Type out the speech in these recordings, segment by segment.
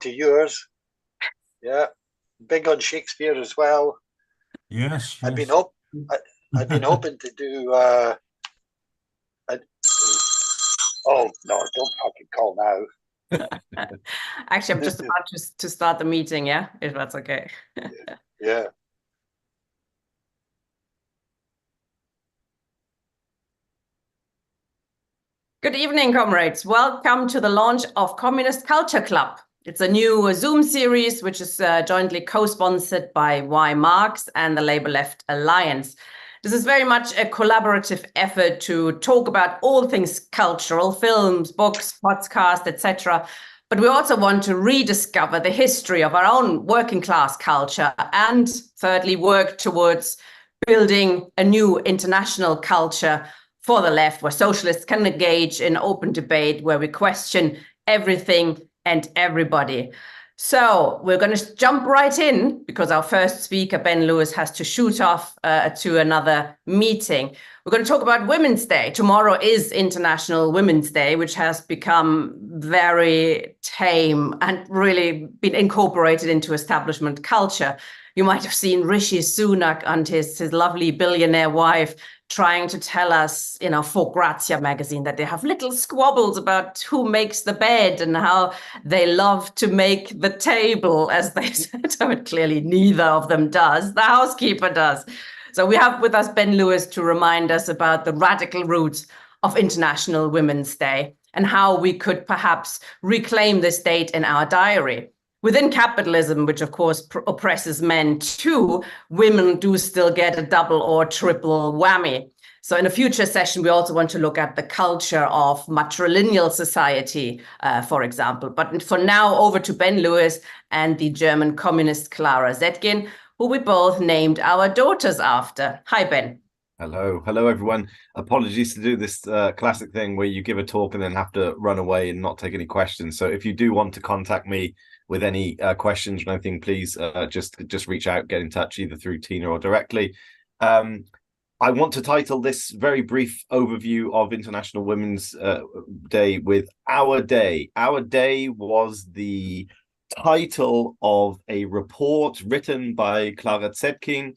to yours. Yeah, big on Shakespeare as well. Yes, I've been yes. up. I've been hoping to do. A, oh no! Don't fucking call now. Actually, I'm just about to start the meeting. Yeah, if that's okay. Yeah. Good evening, comrades. Welcome to the launch of Communist Culture Club. It's a new Zoom series, which is jointly co-sponsored by Y Marx and the Labour Left Alliance. This is very much a collaborative effort to talk about all things cultural, films, books, podcasts, etc. But we also want to rediscover the history of our own working class culture and thirdly, work towards building a new international culture for the left, where socialists can engage in open debate, where we question everything and everybody. So we're going to jump right in because our first speaker, Ben Lewis, has to shoot off to another meeting. We're going to talk about Women's Day. Tomorrow is International Women's Day, which has become very tame and really been incorporated into establishment culture. You might have seen Rishi Sunak and his lovely billionaire wife trying to tell us, for Grazia magazine, that they have little squabbles about who makes the bed and how they love to make the table, as they said. So clearly neither of them does. The housekeeper does. So we have with us Ben Lewis to remind us about the radical roots of International Women's Day and how we could perhaps reclaim this date in our diary. Within capitalism, which of course oppresses men too, women do still get a double or triple whammy. So in a future session, we also want to look at the culture of matrilineal society, for example. But for now, over to Ben Lewis and the German communist Clara Zetkin, who we both named our daughters after. Hi, Ben. Hello everyone. Apologies to do this classic thing where you give a talk and then have to run away and not take any questions. So if you do want to contact me with any questions or anything, please just reach out, get in touch either through Tina or directly. I want to title this very brief overview of International Women's Day with Our Day. Our Day was the title of a report written by Clara Zetkin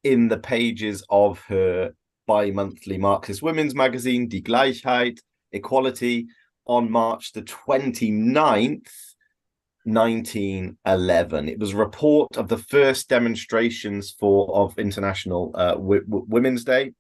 in the pages of her bi-monthly Marxist women's magazine, Die Gleichheit, Equality, on March the 29th, 1911. It was a report of the first demonstrations of International Women's Day,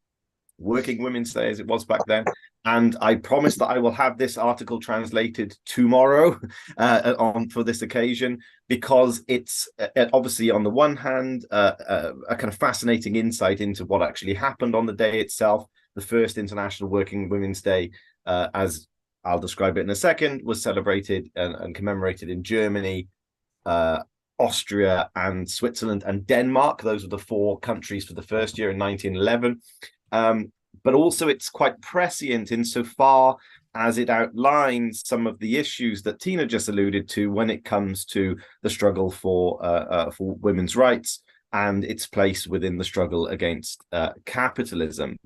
Working Women's Day as it was back then. And I promise that I will have this article translated tomorrow for this occasion, because it's obviously on the one hand a kind of fascinating insight into what actually happened on the day itself. The first International Working Women's Day, as I'll describe it in a second, was celebrated and commemorated in Germany, Austria and Switzerland and Denmark. Those were the four countries for the first year in 1911. But also it's quite prescient insofar as it outlines some of the issues that Tina just alluded to when it comes to the struggle for women's rights and its place within the struggle against capitalism.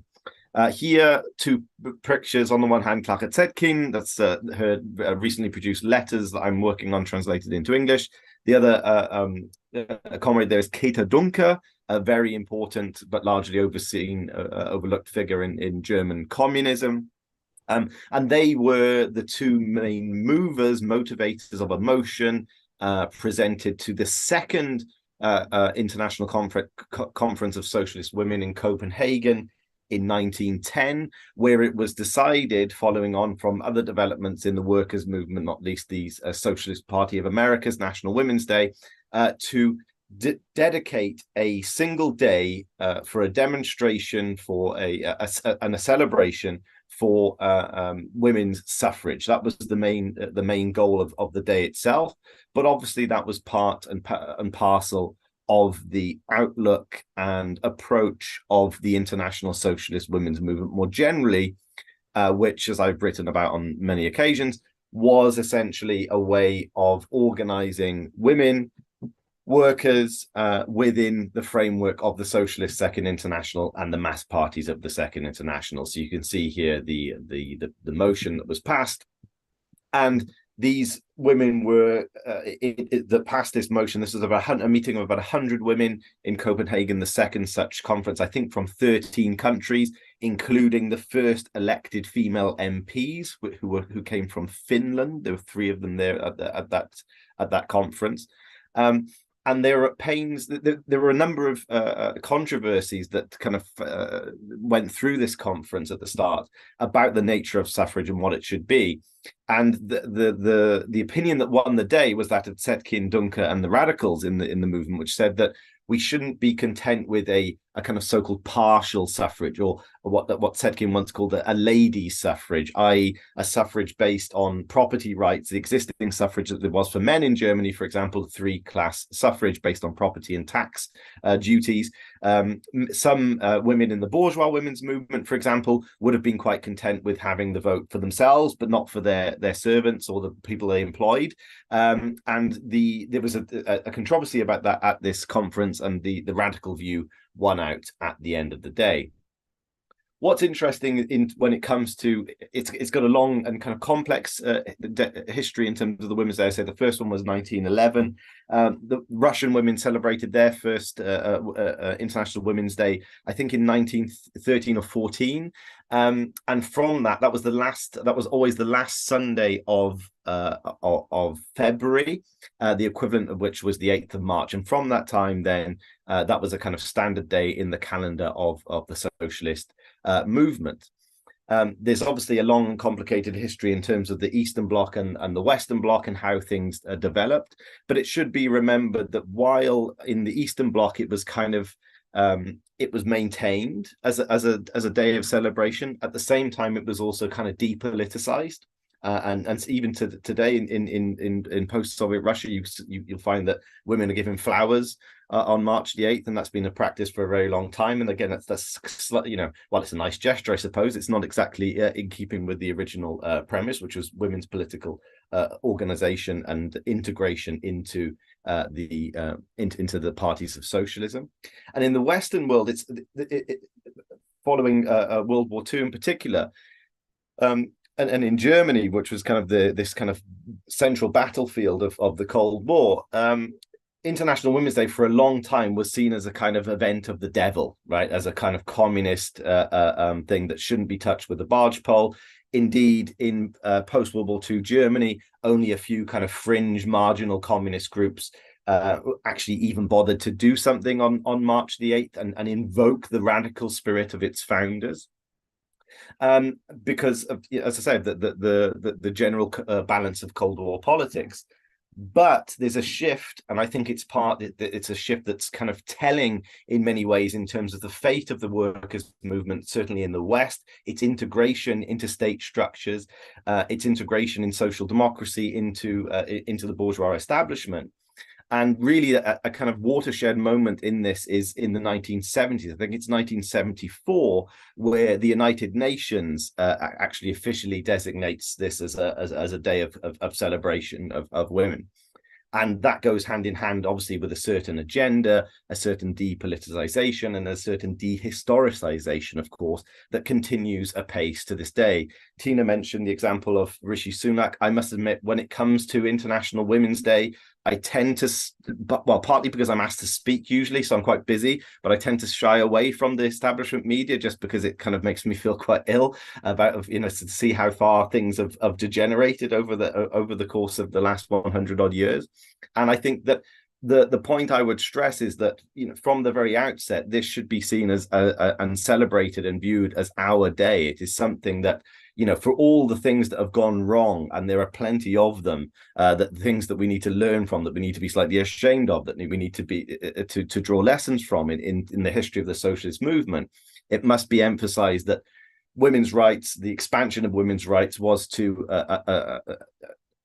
Here, two pictures. On the one hand, Clara Zetkin, that's her recently produced letters that I'm working on translated into English. The other comrade there is Käthe Duncker, a very important but largely overlooked figure in German communism. And they were the two main movers, motivators of emotion, presented to the second International Conference of Socialist Women in Copenhagen in 1910, where it was decided, following on from other developments in the workers' movement, not least the Socialist Party of America's National Women's Day, to dedicate a single day for a demonstration, for a celebration for women's suffrage. That was the main goal of the day itself. But obviously that was part and parcel of the outlook and approach of the International Socialist Women's Movement more generally, which, as I've written about on many occasions, was essentially a way of organizing women, workers, within the framework of the Socialist Second International and the mass parties of the Second International. So you can see here the motion that was passed. And these women were that passed this motion. This was about a meeting of about 100 women in Copenhagen, the second such conference, I think, from 13 countries, including the first elected female MPs who came from Finland. There were 3 of them there at that conference. And they were at pains. There were a number of controversies that kind of went through this conference at the start about the nature of suffrage and what it should be. And the opinion that won the day was that of Zetkin, Duncker, and the radicals in the movement, which said that we shouldn't be content with a kind of so-called partial suffrage, or what Zetkin once called a ladies' suffrage, i.e. a suffrage based on property rights, the existing suffrage that there was for men in Germany, for example, 3-class suffrage based on property and tax duties. Some women in the bourgeois women's movement, for example, would have been quite content with having the vote for themselves, but not for their servants or the people they employed. And there was a controversy about that at this conference, and the radical view won out at the end of the day. What's interesting when it comes to it's got a long and kind of complex history in terms of the Women's Day. I say the first one was 1911. The Russian women celebrated their first International Women's Day, I think, in 1913 or 14. And from that was always the last Sunday of February, the equivalent of which was the 8th of March. And from that time, then that was a kind of standard day in the calendar of the socialist movement. There's obviously a long and complicated history in terms of the Eastern Bloc and the Western Bloc and how things developed. But it should be remembered that while in the Eastern Bloc it was kind of it was maintained as a day of celebration, at the same time it was also kind of depoliticized. And even to today in post-Soviet Russia, you'll find that women are given flowers on March the 8th, and that's been a practice for a very long time. And again, that's well, it's a nice gesture, I suppose. It's not exactly in keeping with the original premise, which was women's political organization and integration into the parties of socialism. And in the Western world, it's following World War II in particular. And in Germany, which was kind of this kind of central battlefield of the Cold War, International Women's Day for a long time was seen as a kind of event of the devil, right? As a kind of communist thing that shouldn't be touched with a barge pole. Indeed, in post-World War II Germany, only a few kind of fringe marginal communist groups actually even bothered to do something on March the 8th and invoke the radical spirit of its founders. Because of, as I said, the general balance of Cold War politics. But there's a shift, and I think it's a shift that's kind of telling in many ways in terms of the fate of the workers' movement, certainly in the West, its integration into state structures, its integration in social democracy into the bourgeois establishment. And really a kind of watershed moment in this is in the 1970s. I think it's 1974 where the United Nations actually officially designates this as a day of celebration of women. And that goes hand in hand, obviously, with a certain agenda, a certain depoliticization, and a certain dehistoricization, of course, that continues apace to this day. Tina mentioned the example of Rishi Sunak. I must admit, when it comes to International Women's Day, I tend to, well, partly because I'm asked to speak usually, so I'm quite busy, but I tend to shy away from the establishment media just because it kind of makes me feel quite ill about, to see how far things have degenerated over the course of the last 100 odd years. And I think that the point I would stress is that, from the very outset, this should be seen as and celebrated and viewed as our day. It is something that, for all the things that have gone wrong, and there are plenty of them, that things that we need to learn from, that we need to be slightly ashamed of, that we need to be to draw lessons from in the history of the socialist movement, it must be emphasized that women's rights, the expansion of women's rights, was to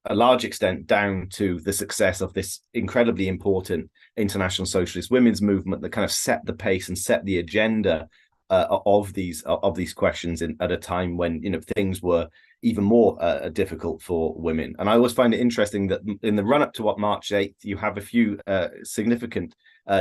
a large extent down to the success of this incredibly important international socialist women's movement that kind of set the pace and set the agenda of these questions at a time when things were even more difficult for women. And I always find it interesting that in the run up to March 8th, you have a few significant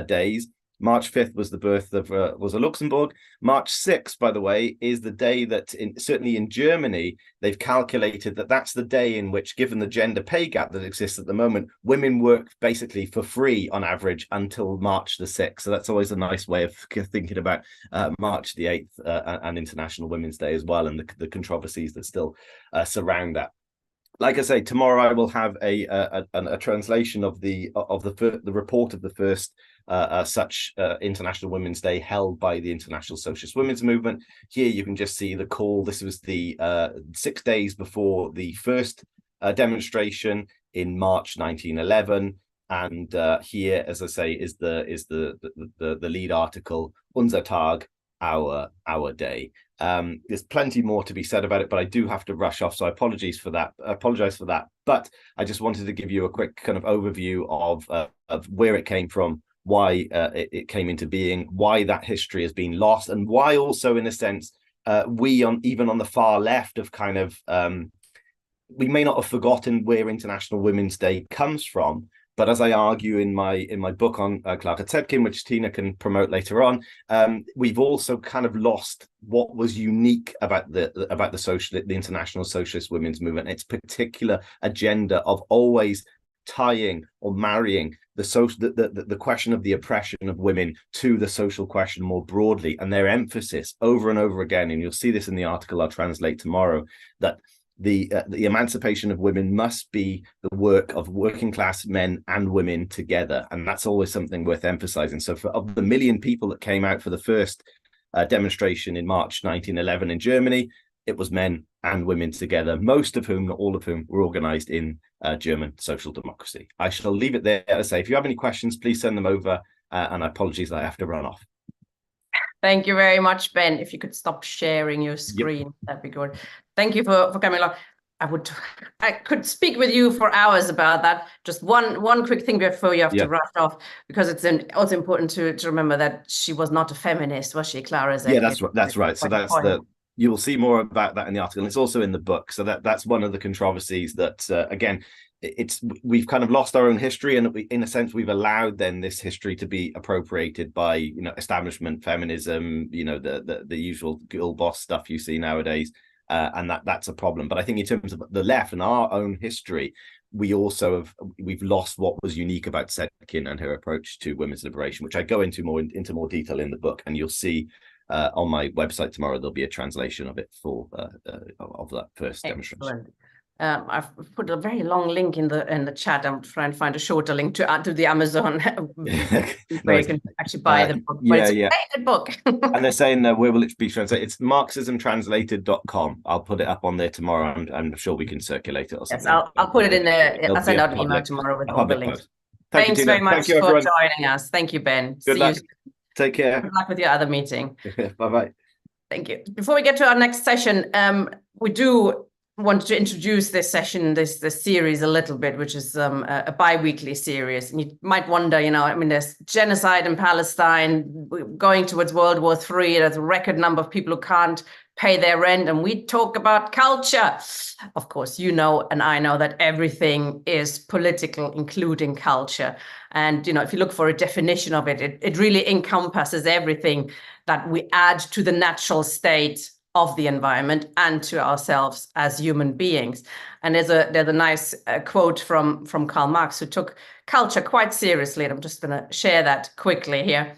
days. March 5th was the birth of Rosa Luxemburg. March 6th, by the way, is the day that certainly in Germany, they've calculated that that's the day in which, given the gender pay gap that exists at the moment, women work basically for free on average until March the 6th. So that's always a nice way of thinking about March the 8th and International Women's Day as well, and the controversies that still surround that. Like I say, tomorrow I will have a translation of the report of the first such International Women's Day held by the International Socialist Women's Movement. Here you can just see the call. This was the 6 days before the first demonstration in March 1911, and here, as I say, is the lead article, Unser Tag, our day. There's plenty more to be said about it, but I do have to rush off, so I apologize for that. But I just wanted to give you a quick kind of overview of where it came from, why it came into being, why that history has been lost, and why also, in a sense, even on the far left of kind of we may not have forgotten where International Women's Day comes from. But as I argue in my book on Clara Zetkin, which Tina can promote later on, we've also kind of lost what was unique about the International Socialist Women's Movement, its particular agenda of always tying or marrying the question of the oppression of women to the social question more broadly, and their emphasis over and over again, and you'll see this in the article I'll translate tomorrow, that the emancipation of women must be the work of working class men and women together, and that's always something worth emphasizing. So of the 1 million people that came out for the first demonstration in March 1911 in Germany, it was men and women together, most of whom, not all of whom, were organized in German social democracy. I shall leave it there. As I say, if you have any questions, please send them over, and apologies that I have to run off. Thank you very much, Ben. If you could stop sharing your screen, that'd be good. Thank you for coming along. I could speak with you for hours about that. Just one quick thing before you have to rush off, because it's also important to remember that she was not a feminist, was she, Clara Zetkin? Yeah, that's right. So that's you will see more about that in the article, and it's also in the book. So that's one of the controversies that again, we've kind of lost our own history, and in a sense we've allowed then this history to be appropriated by establishment feminism, the usual girl boss stuff you see nowadays, and that's a problem. But I think in terms of the left and our own history, we've lost what was unique about Zetkin and her approach to women's liberation, which I go into more detail in the book, and you'll see on my website tomorrow there'll be a translation of it of that first demonstration. I've put a very long link in the chat. I'm trying to find a shorter link to add to the Amazon where you can actually buy the book. But it's a great book. And they're saying where will it be translated? It's marxismtranslated.com. I'll put it up on there tomorrow. I'm sure we can circulate it or something. Yes, I'll put it in there. I'll send out an email tomorrow with all the links. Thanks very much for joining us. Thank you, Ben. Good luck. Take care. Good luck with your other meeting. Bye-bye. Thank you. Before we get to our next session, we do want to introduce this session, this series a little bit, which is a bi-weekly series. And you might wonder, there's genocide in Palestine, going towards World War III. There's a record number of people who can't pay their rent, and we talk about culture. Of course, and I know that everything is political, including culture. And, if you look for a definition of it, it really encompasses everything that we add to the natural state of the environment and to ourselves as human beings. And there's a nice quote from Karl Marx, who took culture quite seriously. And I'm just going to share that quickly here,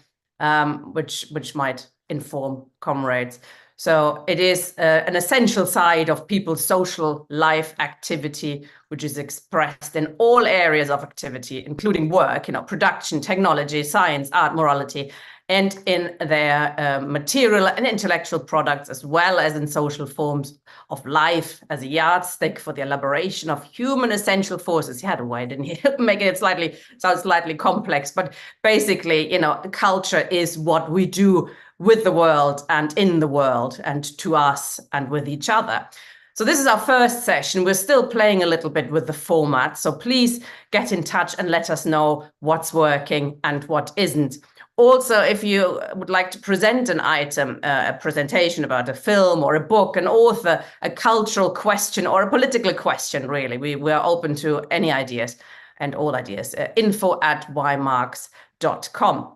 which might inform comrades. So it is an essential side of people's social life activity, which is expressed in all areas of activity, including work, production, technology, science, art, morality, and in their material and intellectual products, as well as in social forms of life as a yardstick for the elaboration of human essential forces. He had a way, didn't he? Making it sound slightly complex, but basically, culture is what we do with the world and in the world and to us and with each other. So this is our first session. We're still playing a little bit with the format. So please get in touch and let us know what's working and what isn't. Also, if you would like to present an item, a presentation about a film or a book, an author, a cultural question or a political question, really, we're open to any ideas and all ideas. info@ymarx.com.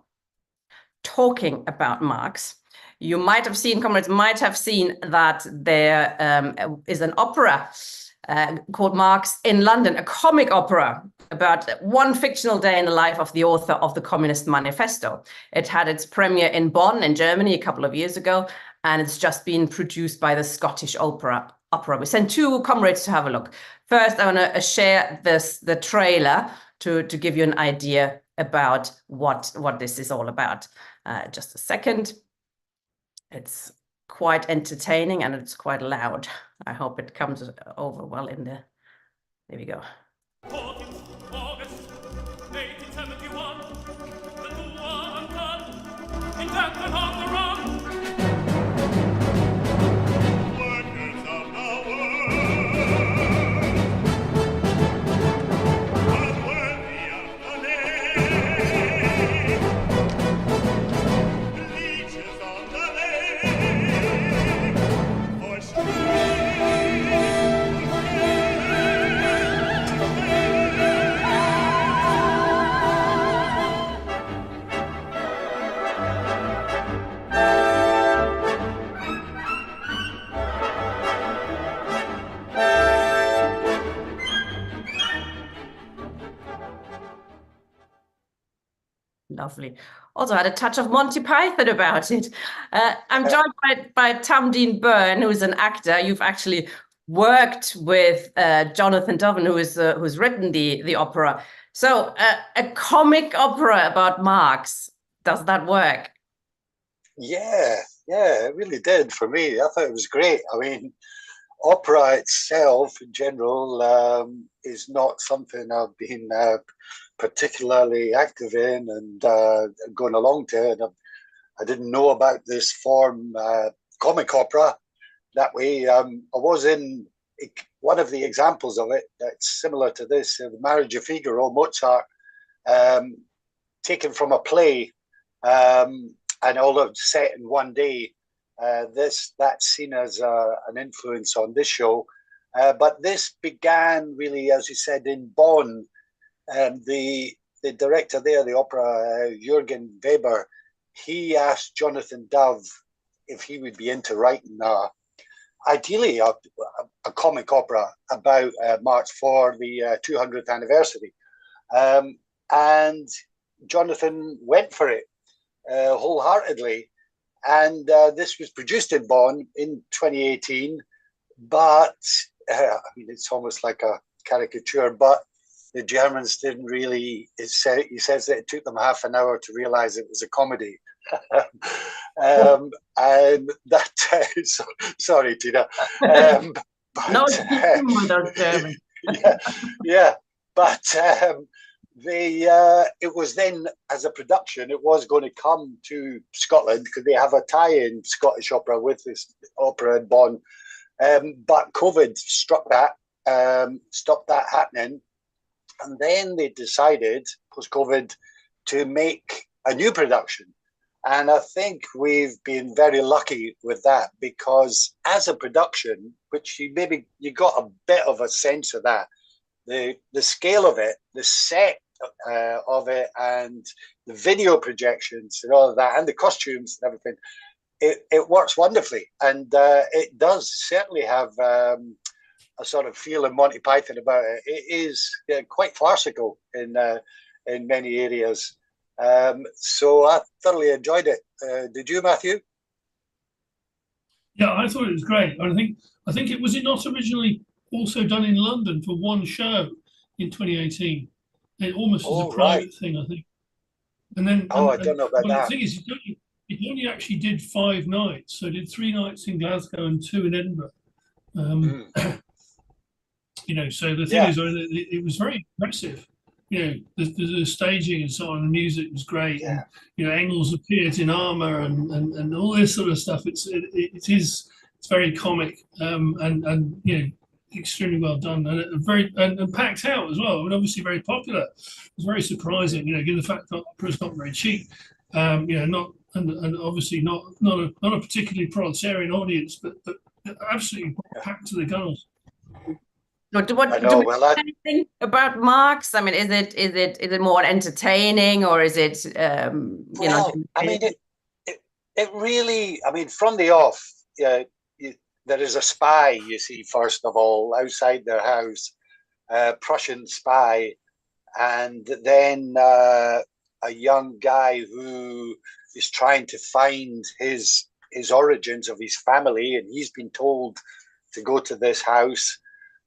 talking about Marx. You might have seen, comrades might have seen that there is an opera called Marx in London, a comic opera about one fictional day in the life of the author of the Communist Manifesto. It had its premiere in Bonn in Germany a couple of years ago, and it's just been produced by the Scottish Opera. We sent 2 comrades to have a look. First, I want to share the trailer to give you an idea about what this is all about. Just a second. It's quite entertaining and it's quite loud. I hope it comes over well in the... There we go. August 1871, the war undone, in death and on the run. Workers of the world, unworthy of the name, leeches on the lake, for Lovely. Also had a touch of Monty Python about it. I'm joined by Tamdeen Byrne, who is an actor. You've actually worked with Jonathan Doven, who's written the opera. So a comic opera about Marx, does that work? Yeah, it really did for me. I thought it was great. I mean, opera itself in general is not something I've been particularly active in and going along to. And I didn't know about this form, comic opera, that way. I was in one of the examples of it that's similar to this, The Marriage of Figaro, Mozart, taken from a play, and although set in one day. That's seen as an influence on this show. But this began really, as you said, in Bonn. The director there, the opera, Jürgen Weber, he asked Jonathan Dove if he would be into writing ideally a comic opera about Marx for the 200th anniversary. And Jonathan went for it wholeheartedly. And this was produced in Bonn in 2018, but I mean, it's almost like a caricature, but the Germans didn't really, he says that it took them half an hour to realize it was a comedy. And that, sorry, Tina. But, No, German. yeah, but it was then, as a production, it was going to come to Scotland because they have a tie-in Scottish opera with this opera in Bonn. But COVID struck that, stopped that happening. And then they decided, post-COVID, to make a new production. And I think we've been very lucky with that because as a production, which you got a bit of a sense of that, the scale of it, the set of it, and the video projections and all of that, and the costumes and everything, it works wonderfully. And it does certainly have a sort of feel of Monty Python about it. It is quite farcical in many areas. So I thoroughly enjoyed it. Did you, Matthew? Yeah, I thought it was great. I think it was not originally also done in London for one show in 2018. It almost was a private thing, I think. And then I don't know about that. The thing is, it only actually did 5 nights. So it did 3 nights in Glasgow and 2 in Edinburgh. You know, so the thing is, it was very impressive. You know, the staging and so on, the music was great. Yeah. And, you know, Engels appeared in armor and all this sort of stuff. It's very comic and you know, extremely well done and very and packed out as well. I mean, obviously very popular. It was very surprising, you know, given the fact that opera's not very cheap. You know, and obviously not a particularly proletarian audience, but absolutely packed to the gunnels. I know. Do we Well, know anything about Marx? I mean, is it more entertaining, or is it I mean, it really, I mean, from the off, there is a spy, you see, first of all, outside their house, Prussian spy, and then a young guy who is trying to find his origins of his family, and he's been told to go to this house.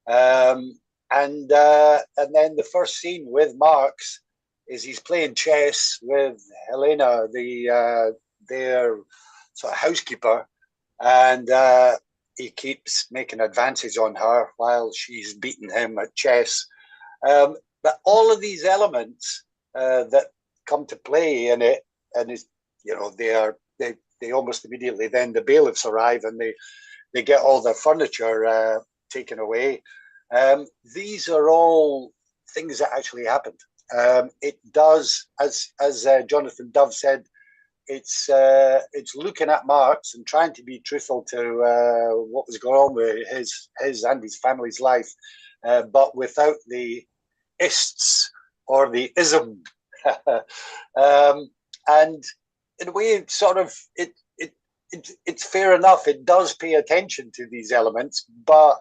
And then the first scene with Marx is he's playing chess with Helena, their sort of housekeeper, and he keeps making advances on her while she's beating him at chess. But all of these elements that come to play in it, and is, you know, they almost immediately then the bailiffs arrive and they get all their furniture taken away. These are all things that actually happened. It does, as Jonathan Dove said, it's looking at Marx and trying to be truthful to what was going on with his and his family's life, but without the ists or the ism. And in a way, sort of, it's fair enough. It does pay attention to these elements, but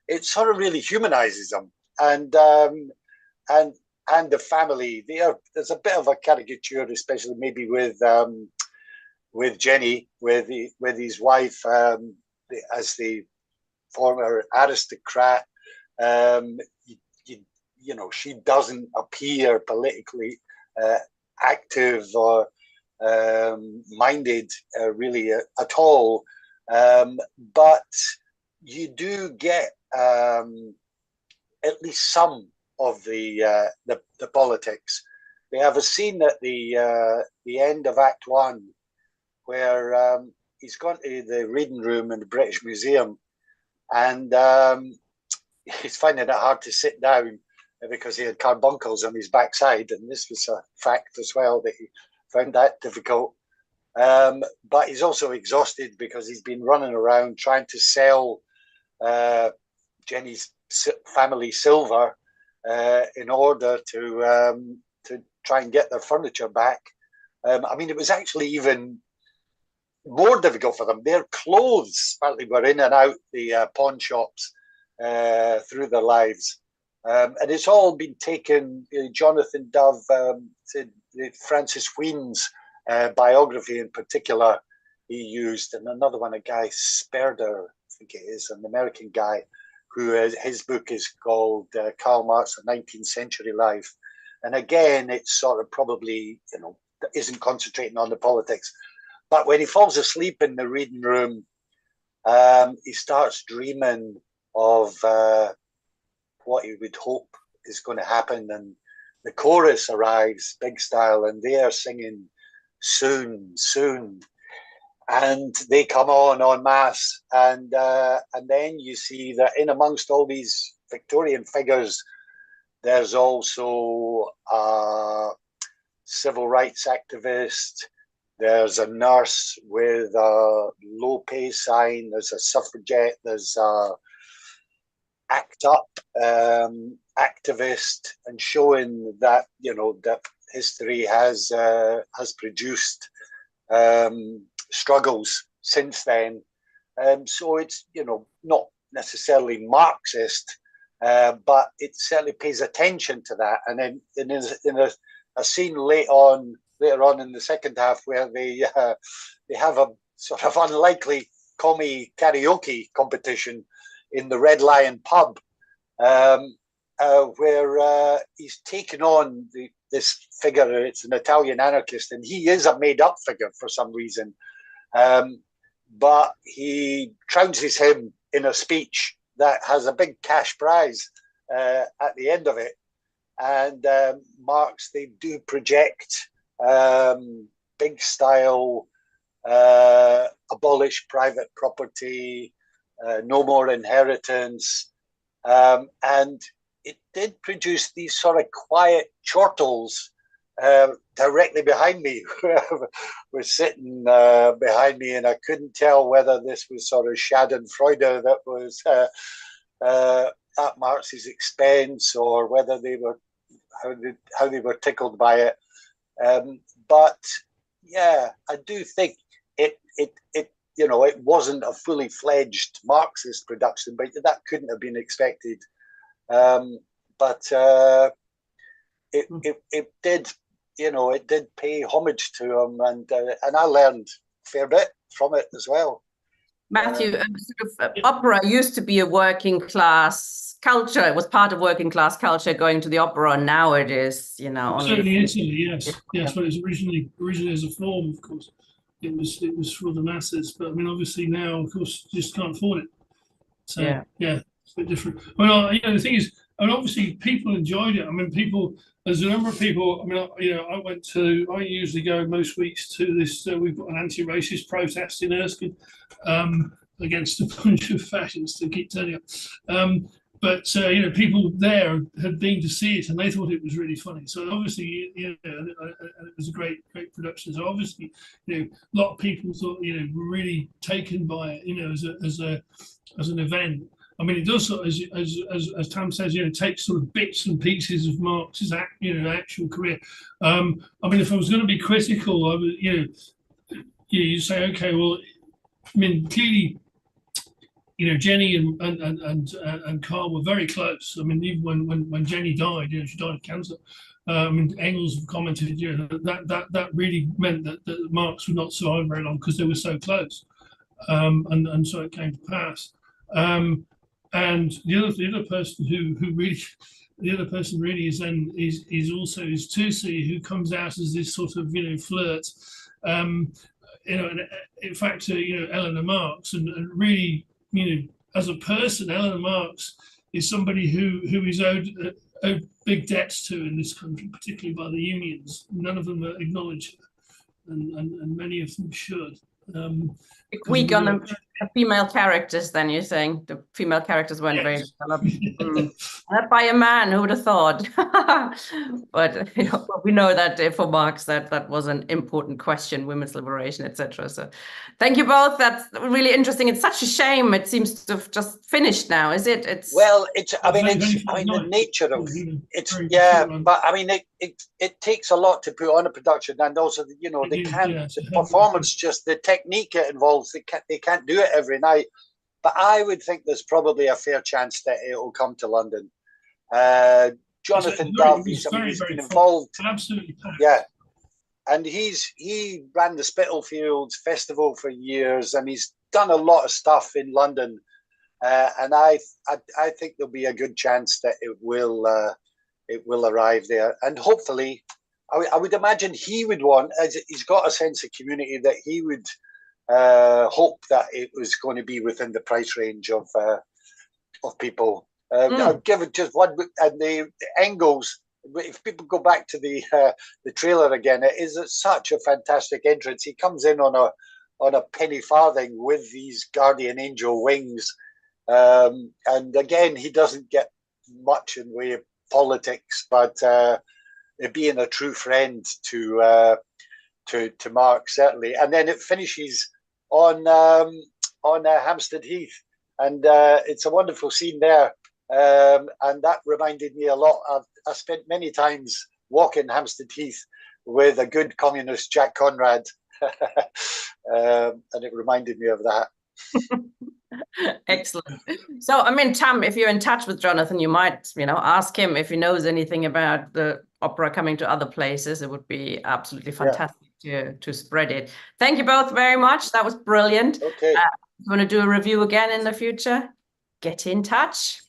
it sort of really humanizes them. And the family, there's a bit of a caricature, especially maybe with Jenny, with his wife as the former aristocrat. You know, she doesn't appear politically active or minded really at all, but you do get at least some of the politics. They have a scene at the end of Act One where he's gone to the reading room in the British Museum, and he's finding it hard to sit down because he had carbuncles on his backside, and this was a fact as well that he found that difficult. But he's also exhausted because he's been running around trying to sell Jenny's family silver in order to try and get their furniture back. I mean, it was actually even more difficult for them. Their clothes apparently were in and out the pawn shops through their lives. And it's all been taken. Jonathan Dove said Francis Wheen's biography in particular he used, and another one, a guy Sperder, I think it is, an American guy, who his book is called Karl Marx, The 19th Century Life. And again, it's sort of probably, you know, isn't concentrating on the politics. But when he falls asleep in the reading room, he starts dreaming of what he would hope is going to happen. And the chorus arrives, big style, and they are singing soon, soon. And they come on en masse. And then you see that in amongst all these Victorian figures, there's also a civil rights activist. There's a nurse with a low pay sign. There's a suffragette. There's a ACT UP activist, and showing that, you know, that history has produced struggles since then. So it's, you know, not necessarily Marxist, but it certainly pays attention to that. And then in a scene later on in the second half, where they have a sort of unlikely commie karaoke competition in the Red Lion pub, where he's taken on this figure. It's an Italian anarchist, and he is a made-up figure for some reason. But he trounces him in a speech that has a big cash prize at the end of it. And Marx, they do project big style, abolish private property, no more inheritance. And it did produce these sort of quiet chortles directly behind me. Were sitting behind me, and I couldn't tell whether this was sort of Schadenfreude that was at Marx's expense or whether they were how they were tickled by it. But yeah, I do think it it wasn't a fully fledged Marxist production, but that couldn't have been expected. But it did, it did pay homage to him, and I learned a fair bit from it as well. Matthew, opera used to be a working class culture. It was part of working class culture, going to the opera, and now it is, Certainly in Italy, yes, but it was originally as a form, of course. It was for the masses, but I mean, obviously now, of course, you just can't afford it. So yeah, it's a bit different. Well, the thing is, and obviously people enjoyed it. I mean, there's a number of people. I mean, I usually go most weeks to this. We've got an anti-racist protest in Erskine against a bunch of fascists who keep turning up. But people there had been to see it and they thought it was really funny. So obviously, and it was a great production. So obviously, a lot of people thought, were really taken by it, as an event. I mean, it does, as Tam says, take sort of bits and pieces of Marx's actual career. I mean, if I was going to be critical, I would, you say, okay, well, I mean, clearly, Jenny and Carl were very close. I mean, even when Jenny died, she died of cancer. I mean, Engels commented, that really meant that Marx would not survive very long because they were so close, and so it came to pass. And the other person really is also Toosey, who comes out as this sort of flirt. In fact, Eleanor Marx, and really. As a person, Eleanor Marx is somebody who is owed big debts to in this country, particularly by the unions. None of them acknowledge her, and many of them should. Weak on the female characters, then you're saying the female characters weren't very developed. Not by a man, who would have thought? But we know that for Marx that was an important question, women's liberation, etc. So thank you both. That's really interesting. It's such a shame. It seems to have just finished now, is it? The nature of it's but I mean it takes a lot to put on a production, and also the performance, just the technique it involves. They can't do it every night, but I would think there's probably a fair chance that it will come to London. Jonathan Dove, he's been involved. Absolutely. Yeah, and he ran the Spitalfields Festival for years, and he's done a lot of stuff in London. And I think there'll be a good chance that it will arrive there, and hopefully, I would imagine he would want, as he's got a sense of community, that he would hope that it was going to be within the price range of people. I'll give it just one, and the Engels. If people go back to the trailer again, it is such a fantastic entrance. He comes in on a penny farthing with these guardian angel wings, and again he doesn't get much in way of politics, but being a true friend to Marx, certainly. And then it finishes on Hampstead Heath, and it's a wonderful scene there. And that reminded me a lot. I spent many times walking Hampstead Heath with a good communist, Jack Conrad, and it reminded me of that. Excellent. So, I mean, Tam, if you're in touch with Jonathan, you might, ask him if he knows anything about the opera coming to other places. It would be absolutely fantastic to spread it. Thank you both very much. That was brilliant. Okay. You want to do a review again in the future? Get in touch.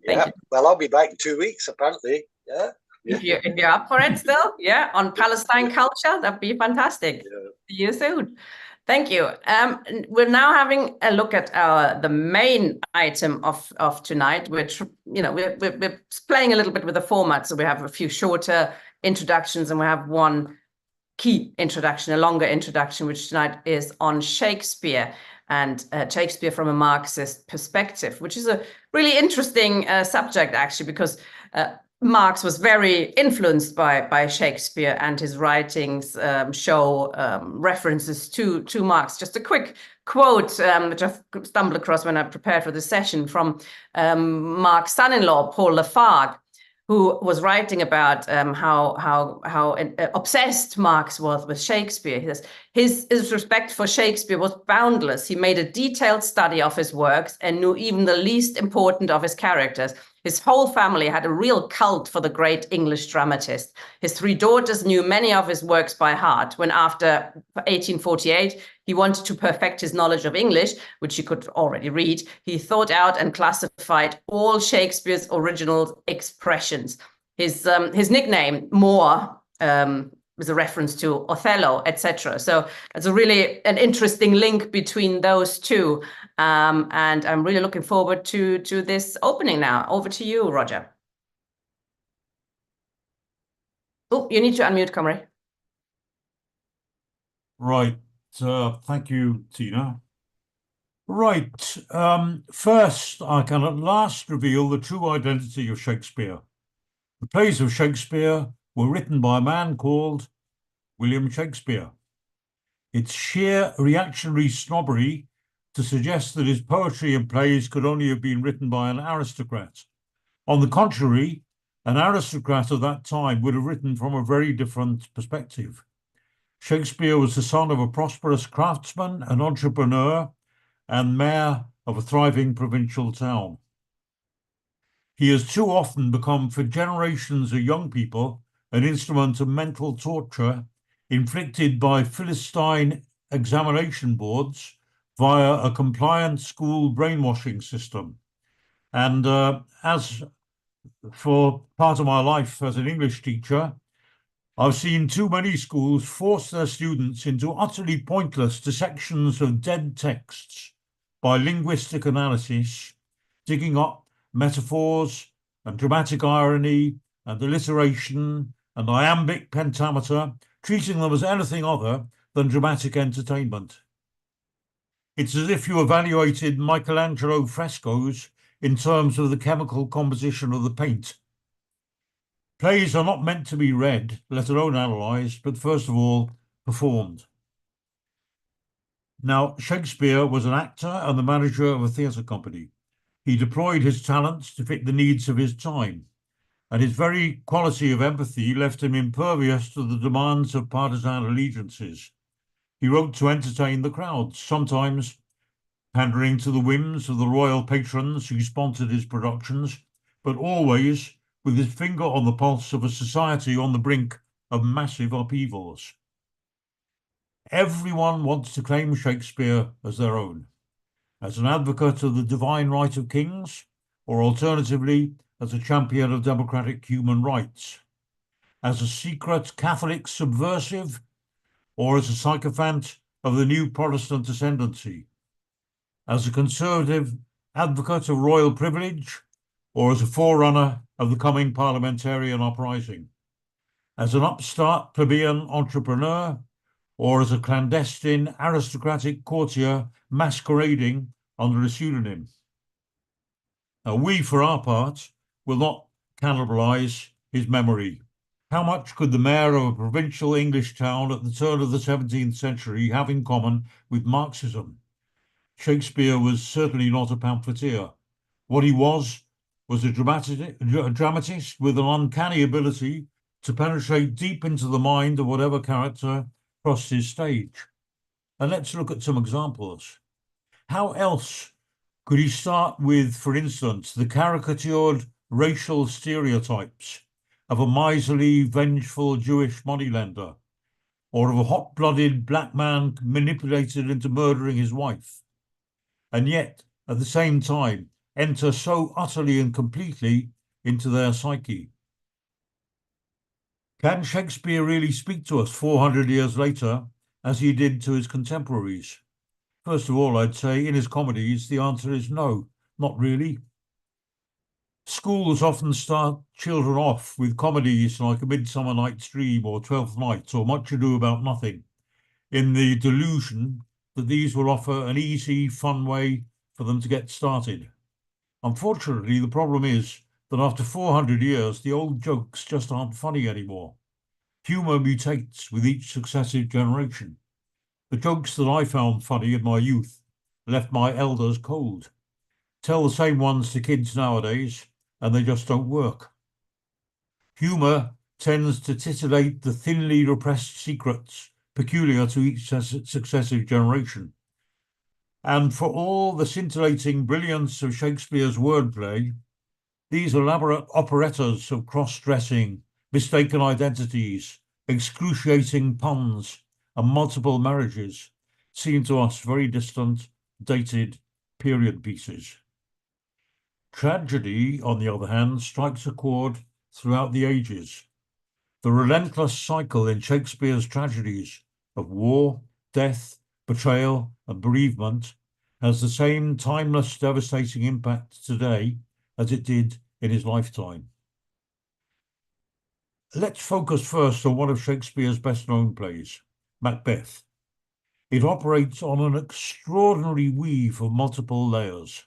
Thank you. Well, I'll be back in 2 weeks, apparently. Yeah. If you're up for it still, on Palestine culture, that'd be fantastic. Yeah. See you soon. Thank you. We're now having a look at the main item of tonight, which we're playing a little bit with the format. So we have a few shorter introductions, and we have one key introduction, a longer introduction, which tonight is on Shakespeare, and Shakespeare from a Marxist perspective, which is a really interesting subject, actually, because Marx was very influenced by Shakespeare, and his writings show references to Marx. Just a quick quote, which I stumbled across when I prepared for the session, from Marx's son-in-law, Paul Lafargue, who was writing about how obsessed Marx was with Shakespeare. He says, his respect for Shakespeare was boundless. He made a detailed study of his works and knew even the least important of his characters. His whole family had a real cult for the great English dramatist. His 3 daughters knew many of his works by heart. When after 1848, he wanted to perfect his knowledge of English, which he could already read, he thought out and classified all Shakespeare's original expressions. His nickname, Moore, was a reference to Othello, etc. So it's a really an interesting link between those two. And I'm really looking forward to this opening now. Over to you, Roger. Oh, you need to unmute, comrade. Right. Thank you, Tina. Right. First, I can at last reveal the true identity of Shakespeare. The plays of Shakespeare were written by a man called William Shakespeare. It's sheer reactionary snobbery to suggest that his poetry and plays could only have been written by an aristocrat. On the contrary, an aristocrat of that time would have written from a very different perspective. Shakespeare was the son of a prosperous craftsman, an entrepreneur, and mayor of a thriving provincial town. He has too often become, for generations of young people, an instrument of mental torture inflicted by Philistine examination boards via a compliant school brainwashing system. And as for part of my life as an English teacher, I've seen too many schools force their students into utterly pointless dissections of dead texts by linguistic analysis, digging up metaphors and dramatic irony and alliteration and iambic pentameter, treating them as anything other than dramatic entertainment. It's as if you evaluated Michelangelo frescoes in terms of the chemical composition of the paint. Plays are not meant to be read, let alone analysed, but first of all, performed. Now, Shakespeare was an actor and the manager of a theatre company. He deployed his talents to fit the needs of his time, and his very quality of empathy left him impervious to the demands of partisan allegiances. He wrote to entertain the crowds, sometimes pandering to the whims of the royal patrons who sponsored his productions, but always with his finger on the pulse of a society on the brink of massive upheavals. Everyone wants to claim Shakespeare as their own, as an advocate of the divine right of kings, or alternatively, as a champion of democratic human rights, as a secret Catholic subversive, or as a sycophant of the new Protestant ascendancy, as a conservative advocate of royal privilege, or as a forerunner of the coming parliamentarian uprising, as an upstart plebeian entrepreneur, or as a clandestine aristocratic courtier masquerading under a pseudonym. Now, we, for our part, will not cannibalise his memory. How much could the mayor of a provincial English town at the turn of the 17th century have in common with Marxism? Shakespeare was certainly not a pamphleteer. What he was a dramatist with an uncanny ability to penetrate deep into the mind of whatever character crossed his stage. And let's look at some examples. How else could he start with, for instance, the caricatured racial stereotypes of a miserly, vengeful Jewish moneylender, or of a hot-blooded black man manipulated into murdering his wife, and yet, at the same time, enter so utterly and completely into their psyche? Can Shakespeare really speak to us 400 years later as he did to his contemporaries? First of all, I'd say in his comedies, the answer is no, not really. Schools often start children off with comedies like A Midsummer Night's Dream or Twelfth Night or Much Ado About Nothing, in the delusion that these will offer an easy, fun way for them to get started. Unfortunately, the problem is that after 400 years, the old jokes just aren't funny anymore. Humour mutates with each successive generation. The jokes that I found funny in my youth left my elders cold. Tell the same ones to kids nowadays, and they just don't work. Humour tends to titillate the thinly repressed secrets peculiar to each successive generation. And for all the scintillating brilliance of Shakespeare's wordplay, these elaborate operettas of cross-dressing, mistaken identities, excruciating puns, and multiple marriages seem to us very distant, dated period pieces. Tragedy, on the other hand, strikes a chord throughout the ages. The relentless cycle in Shakespeare's tragedies of war, death, betrayal, and bereavement has the same timeless, devastating impact today as it did in his lifetime. Let's focus first on one of Shakespeare's best-known plays, Macbeth. It operates on an extraordinary weave of multiple layers.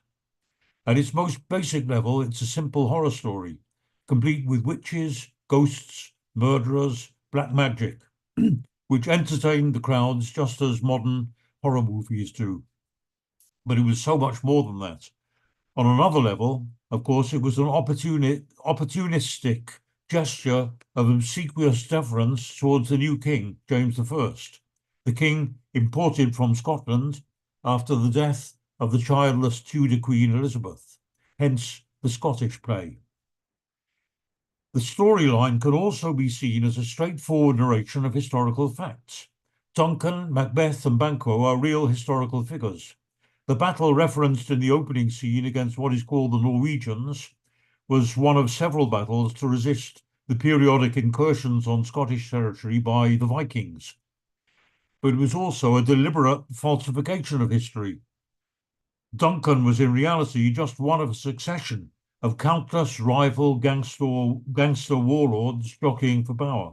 At its most basic level, it's a simple horror story, complete with witches, ghosts, murderers, black magic, which entertained the crowds just as modern horror movies do. But it was so much more than that. On another level, of course, it was an opportunistic gesture of obsequious deference towards the new king, James I, the king imported from Scotland after the death of the childless Tudor Queen Elizabeth, hence the Scottish play. The storyline can also be seen as a straightforward narration of historical facts. Duncan, Macbeth, and Banquo are real historical figures. The battle referenced in the opening scene against what is called the Norwegians was one of several battles to resist the periodic incursions on Scottish territory by the Vikings. But it was also a deliberate falsification of history. Duncan was in reality just one of a succession of countless rival gangster warlords jockeying for power.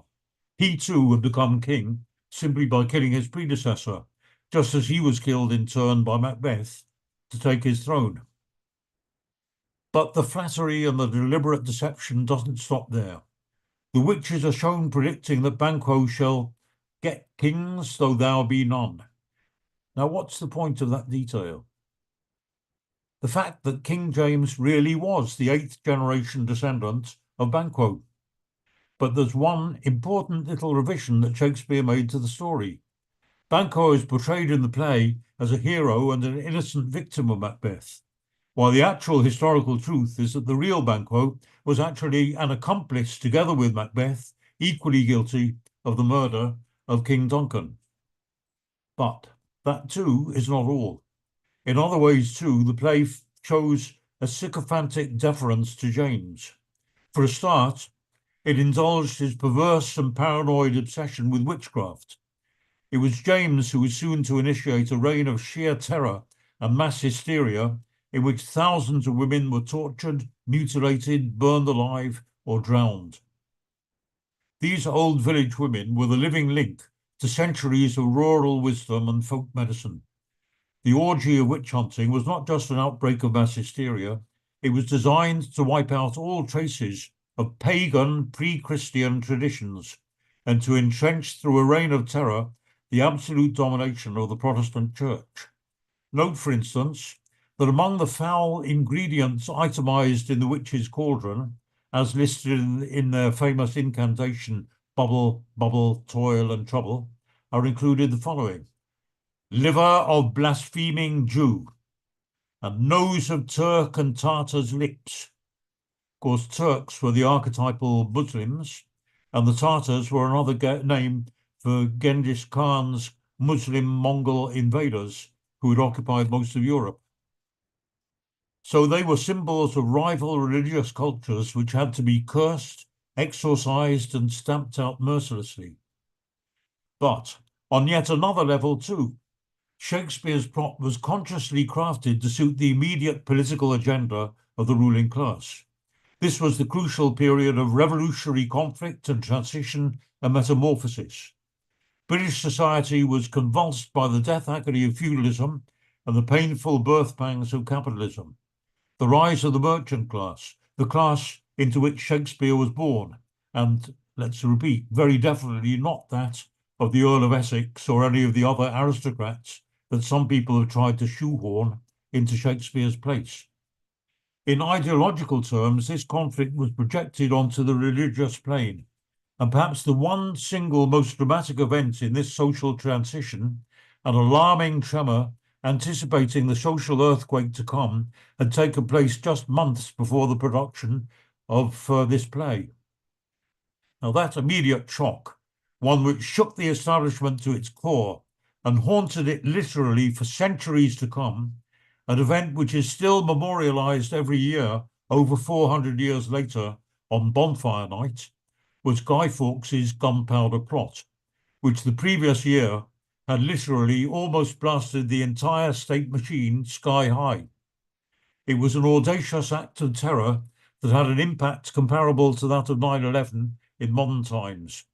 He too had become king simply by killing his predecessor, just as he was killed in turn by Macbeth to take his throne. But the flattery and the deliberate deception doesn't stop there. The witches are shown predicting that Banquo shall get kings though thou be none. Now what's the point of that detail? The fact that King James really was the 8th generation descendant of Banquo. But there's one important little revision that Shakespeare made to the story. Banquo is portrayed in the play as a hero and an innocent victim of Macbeth, while the actual historical truth is that the real Banquo was actually an accomplice together with Macbeth, equally guilty of the murder of King Duncan. But that too is not all. In other ways too, the play shows a sycophantic deference to James. For a start, it indulged his perverse and paranoid obsession with witchcraft. It was James who was soon to initiate a reign of sheer terror and mass hysteria in which thousands of women were tortured, mutilated, burned alive, or drowned. These old village women were the living link to centuries of rural wisdom and folk medicine. The orgy of witch hunting was not just an outbreak of mass hysteria, it was designed to wipe out all traces of pagan pre-Christian traditions and to entrench through a reign of terror the absolute domination of the Protestant Church. Note, for instance, that among the foul ingredients itemized in the witch's cauldron, as listed in their famous incantation, bubble, bubble, toil, and trouble, are included the following: liver of blaspheming Jew, and nose of Turk and Tartar's lips. Of course, Turks were the archetypal Muslims, and the Tartars were another name for Genghis Khan's Muslim Mongol invaders who had occupied most of Europe. So they were symbols of rival religious cultures which had to be cursed, exorcised, and stamped out mercilessly. But on yet another level too, Shakespeare's plot was consciously crafted to suit the immediate political agenda of the ruling class. This was the crucial period of revolutionary conflict and transition and metamorphosis. British society was convulsed by the death agony of feudalism and the painful birth pangs of capitalism. The rise of the merchant class, the class into which Shakespeare was born, and let's repeat, very definitely not that of the Earl of Essex or any of the other aristocrats that some people have tried to shoehorn into Shakespeare's place. In ideological terms, this conflict was projected onto the religious plane, and perhaps the one single most dramatic event in this social transition, an alarming tremor anticipating the social earthquake to come, had taken place just months before the production of this play. Now that immediate shock, one which shook the establishment to its core and haunted it literally for centuries to come, an event which is still memorialized every year over 400 years later on Bonfire Night, was Guy Fawkes's Gunpowder Plot, which the previous year had literally almost blasted the entire state machine sky high. It was an audacious act of terror that had an impact comparable to that of 9/11 in modern times.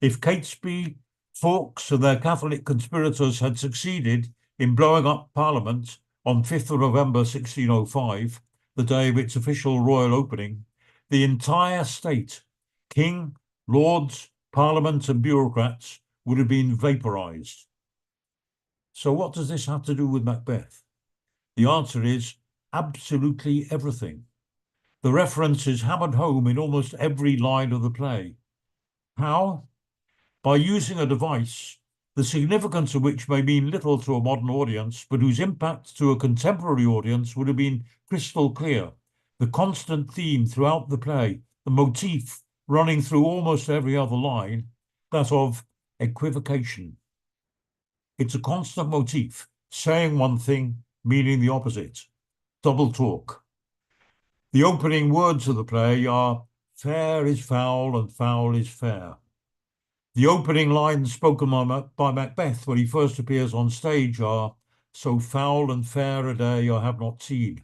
If Catesby, Fawkes and their Catholic conspirators had succeeded in blowing up Parliament on 5th of November 1605, the day of its official royal opening, the entire state, King, Lords, Parliament and bureaucrats, would have been vaporized. So what does this have to do with Macbeth? The answer is absolutely everything. The reference is hammered home in almost every line of the play. How? By using a device, the significance of which may mean little to a modern audience, but whose impact to a contemporary audience would have been crystal clear. The constant theme throughout the play, the motif running through almost every other line, that of equivocation. It's a constant motif, saying one thing, meaning the opposite. Double talk. The opening words of the play are, "Fair is foul and foul is fair." The opening lines spoken by Macbeth when he first appears on stage are, "So foul and fair a day I have not seen."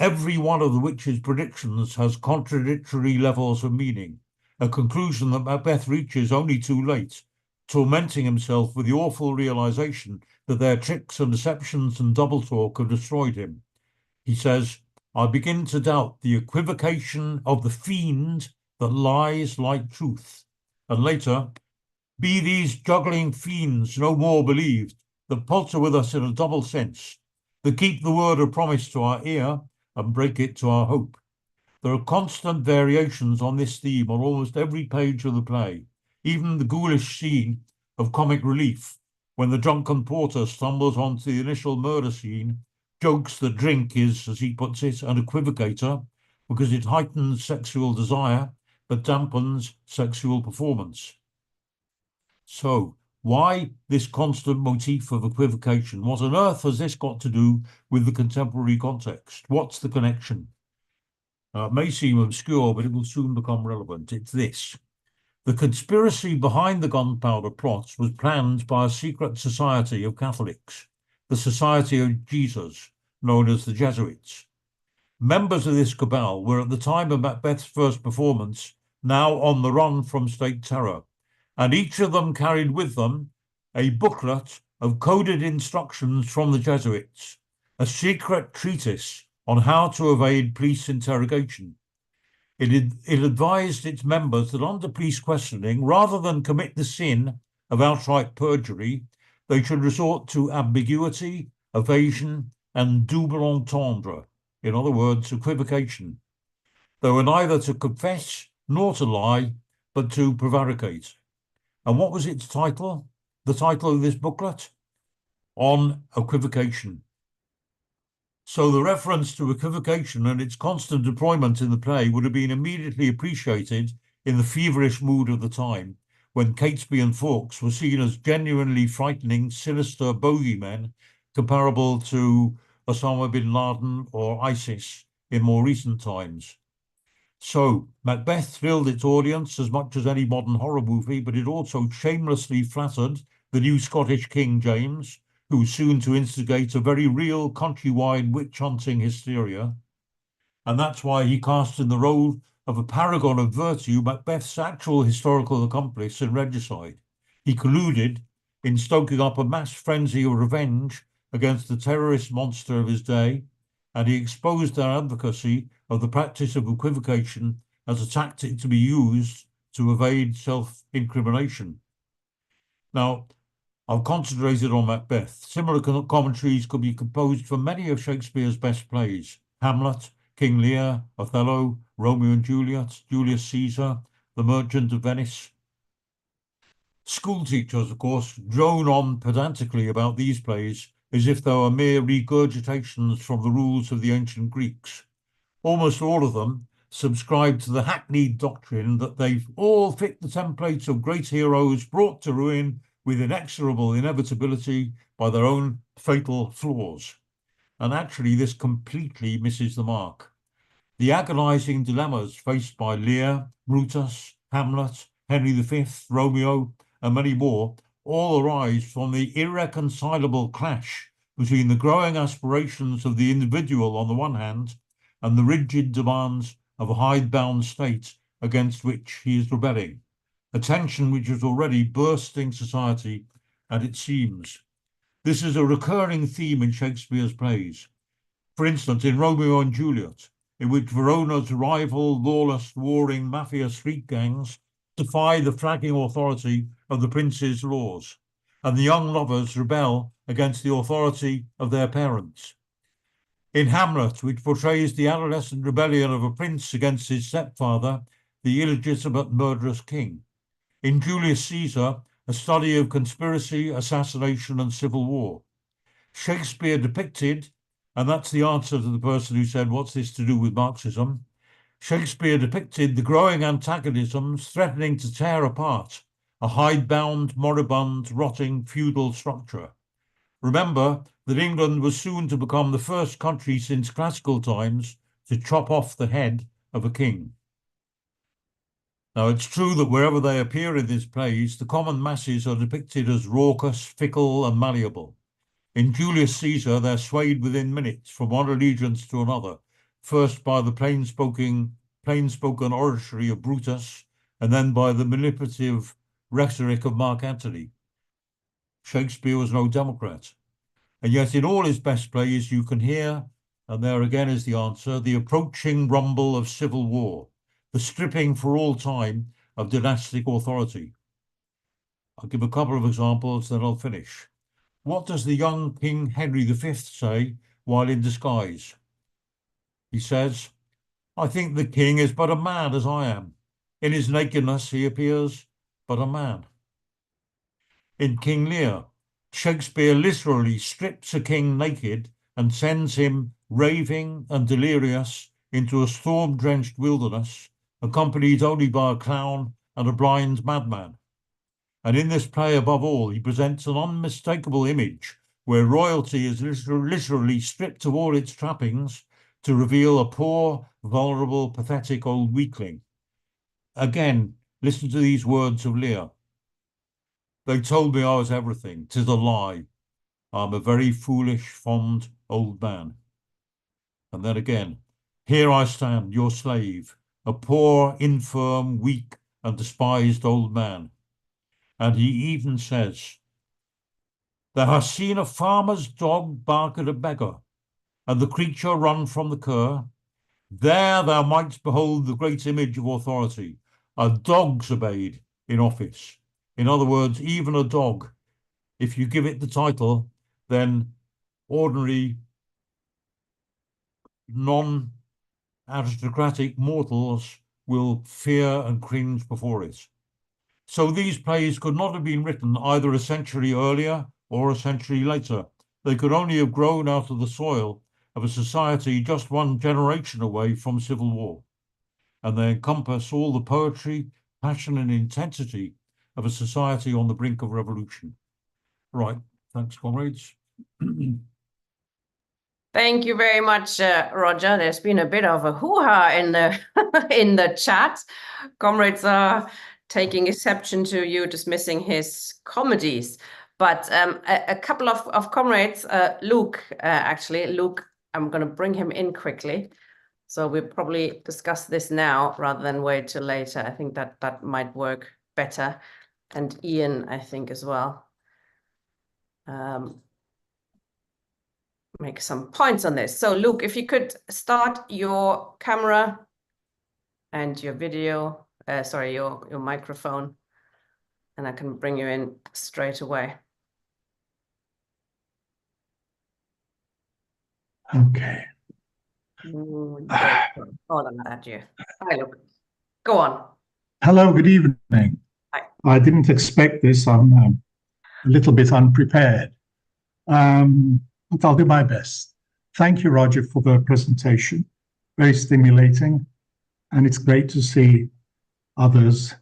Every one of the witch's predictions has contradictory levels of meaning, a conclusion that Macbeth reaches only too late, tormenting himself with the awful realization that their tricks and deceptions and double talk have destroyed him. He says, "I begin to doubt the equivocation of the fiend that lies like truth." And later, "Be these juggling fiends no more believed, that palter with us in a double sense, that keep the word of promise to our ear and break it to our hope." There are constant variations on this theme on almost every page of the play, even the ghoulish scene of comic relief when the drunken porter stumbles onto the initial murder scene, jokes that drink is, as he puts it, an equivocator because it heightens sexual desire but dampens sexual performance. So, why this constant motif of equivocation? What on earth has this got to do with the contemporary context? What's the connection? It may seem obscure, but it will soon become relevant. It's this. The conspiracy behind the Gunpowder Plot was planned by a secret society of Catholics, the Society of Jesus, known as the Jesuits. Members of this cabal were at the time of Macbeth's first performance now on the run from state terror, and each of them carried with them a booklet of coded instructions from the Jesuits, a secret treatise on how to evade police interrogation. It advised its members that under police questioning, rather than commit the sin of outright perjury, they should resort to ambiguity, evasion, and double entendre, in other words, equivocation. They were neither to confess nor to lie, but to prevaricate. And what was its title? The title of this booklet? On Equivocation. So the reference to equivocation and its constant deployment in the play would have been immediately appreciated in the feverish mood of the time, when Catesby and Fawkes were seen as genuinely frightening, sinister bogeymen comparable to Osama bin Laden or ISIS in more recent times. So Macbeth thrilled its audience as much as any modern horror movie, but it also shamelessly flattered the new Scottish King James, who was soon to instigate a very real countrywide witch-hunting hysteria. And that's why he cast in the role of a paragon of virtue Macbeth's actual historical accomplice in regicide. He colluded in stoking up a mass frenzy of revenge against the terrorist monster of his day, and he exposed their advocacy of the practice of equivocation as a tactic to be used to evade self-incrimination. Now, I've concentrated on Macbeth. Similar commentaries could be composed for many of Shakespeare's best plays: Hamlet, King Lear, Othello, Romeo and Juliet, Julius Caesar, The Merchant of Venice. School teachers, of course, drone on pedantically about these plays as if they were mere regurgitations from the rules of the ancient Greeks. Almost all of them subscribe to the hackneyed doctrine that they all fit the templates of great heroes brought to ruin with inexorable inevitability by their own fatal flaws. And actually, this completely misses the mark. The agonizing dilemmas faced by Lear, Brutus, Hamlet, Henry V, Romeo, and many more all arise from the irreconcilable clash between the growing aspirations of the individual on the one hand and the rigid demands of a hidebound state against which he is rebelling, a tension which is already bursting society at its seams. This is a recurring theme in Shakespeare's plays. For instance, in Romeo and Juliet, in which Verona's rival, lawless, warring mafia street gangs defy the flagging authority of the prince's laws, and the young lovers rebel against the authority of their parents. In Hamlet, which portrays the adolescent rebellion of a prince against his stepfather, the illegitimate murderous king. In Julius Caesar, a study of conspiracy, assassination, and civil war. Shakespeare depicted, and that's the answer to the person who said, what's this to do with Marxism? Shakespeare depicted the growing antagonisms threatening to tear apart a hidebound, moribund, rotting feudal structure. Remember that England was soon to become the first country since classical times to chop off the head of a king. Now, it's true that wherever they appear in these plays, the common masses are depicted as raucous, fickle, and malleable. In Julius Caesar, they're swayed within minutes from one allegiance to another, first by the plain-spoken oratory of Brutus, and then by the manipulative rhetoric of Mark Antony. Shakespeare was no democrat. And yet in all his best plays, you can hear, and there again is the answer, the approaching rumble of civil war, the stripping for all time of dynastic authority. I'll give a couple of examples, then I'll finish. What does the young King Henry V say while in disguise? He says, I think the king is but a man as I am. In his nakedness he appears but a man. In King Lear, Shakespeare literally strips a king naked and sends him raving and delirious into a storm-drenched wilderness, accompanied only by a clown and a blind madman. And in this play, above all, he presents an unmistakable image where royalty is literally stripped of all its trappings to reveal a poor, vulnerable, pathetic old weakling. Again, listen to these words of Lear. They told me I was everything. 'Tis a lie. I'm a very foolish, fond old man. And then again, here I stand, your slave, a poor, infirm, weak, and despised old man. And he even says, Thou hast seen a farmer's dog bark at a beggar, and the creature run from the cur. There thou mightst behold the great image of authority, a dog's obeyed in office. In other words, even a dog, if you give it the title, then ordinary, non-aristocratic mortals will fear and cringe before it. So these plays could not have been written either a century earlier or a century later. They could only have grown out of the soil of a society just one generation away from civil war. And they encompass all the poetry, passion, and intensity of a society on the brink of revolution. Right. Thanks, comrades. Thank you very much, Roger. There's been a bit of a hoo-ha in the in the chat. Comrades are taking exception to you dismissing his comedies. But a couple of comrades, Luke, I'm going to bring him in quickly. So we'll probably discuss this now rather than wait till later. I think that might work better. And Ian, I think, as well. make some points on this. So Luke, if you could start your camera and your video, sorry, your microphone, and I can bring you in straight away. Okay. Hold on, I'll add you. Hi, Luke. Go on. Hello, good evening. Hi. I didn't expect this. I'm a little bit unprepared, but I'll do my best. Thank you, Roger, for the presentation. Very stimulating, and it's great to see others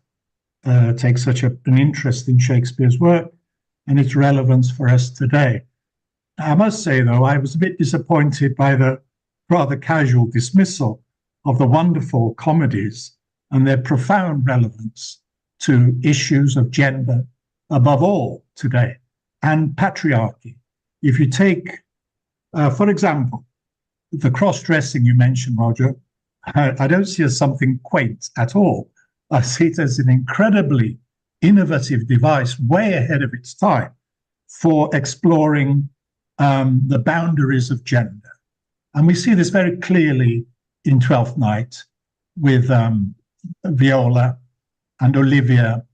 take such an interest in Shakespeare's work and its relevance for us today. I must say, though, I was a bit disappointed by the rather casual dismissal of the wonderful comedies and their profound relevance to issues of gender, above all today, and patriarchy. If you take, for example, the cross-dressing you mentioned, Roger, I don't see it as something quaint at all. I see it as an incredibly innovative device, way ahead of its time, for exploring the boundaries of gender. And we see this very clearly in Twelfth Night with Viola and Olivia,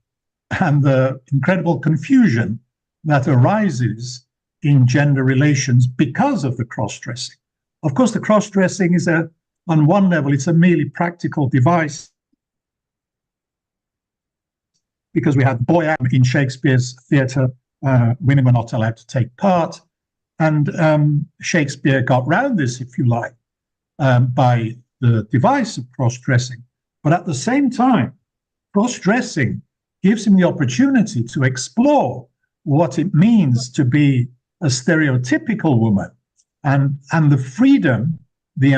and the incredible confusion that arises in gender relations because of the cross-dressing. Of course, the cross-dressing is on one level, it's a merely practical device, because we had boy act in Shakespeare's theatre, women were not allowed to take part. And Shakespeare got round this, if you like, by the device of cross-dressing. But at the same time, cross-dressing gives him the opportunity to explore what it means to be a stereotypical woman, and the freedom, the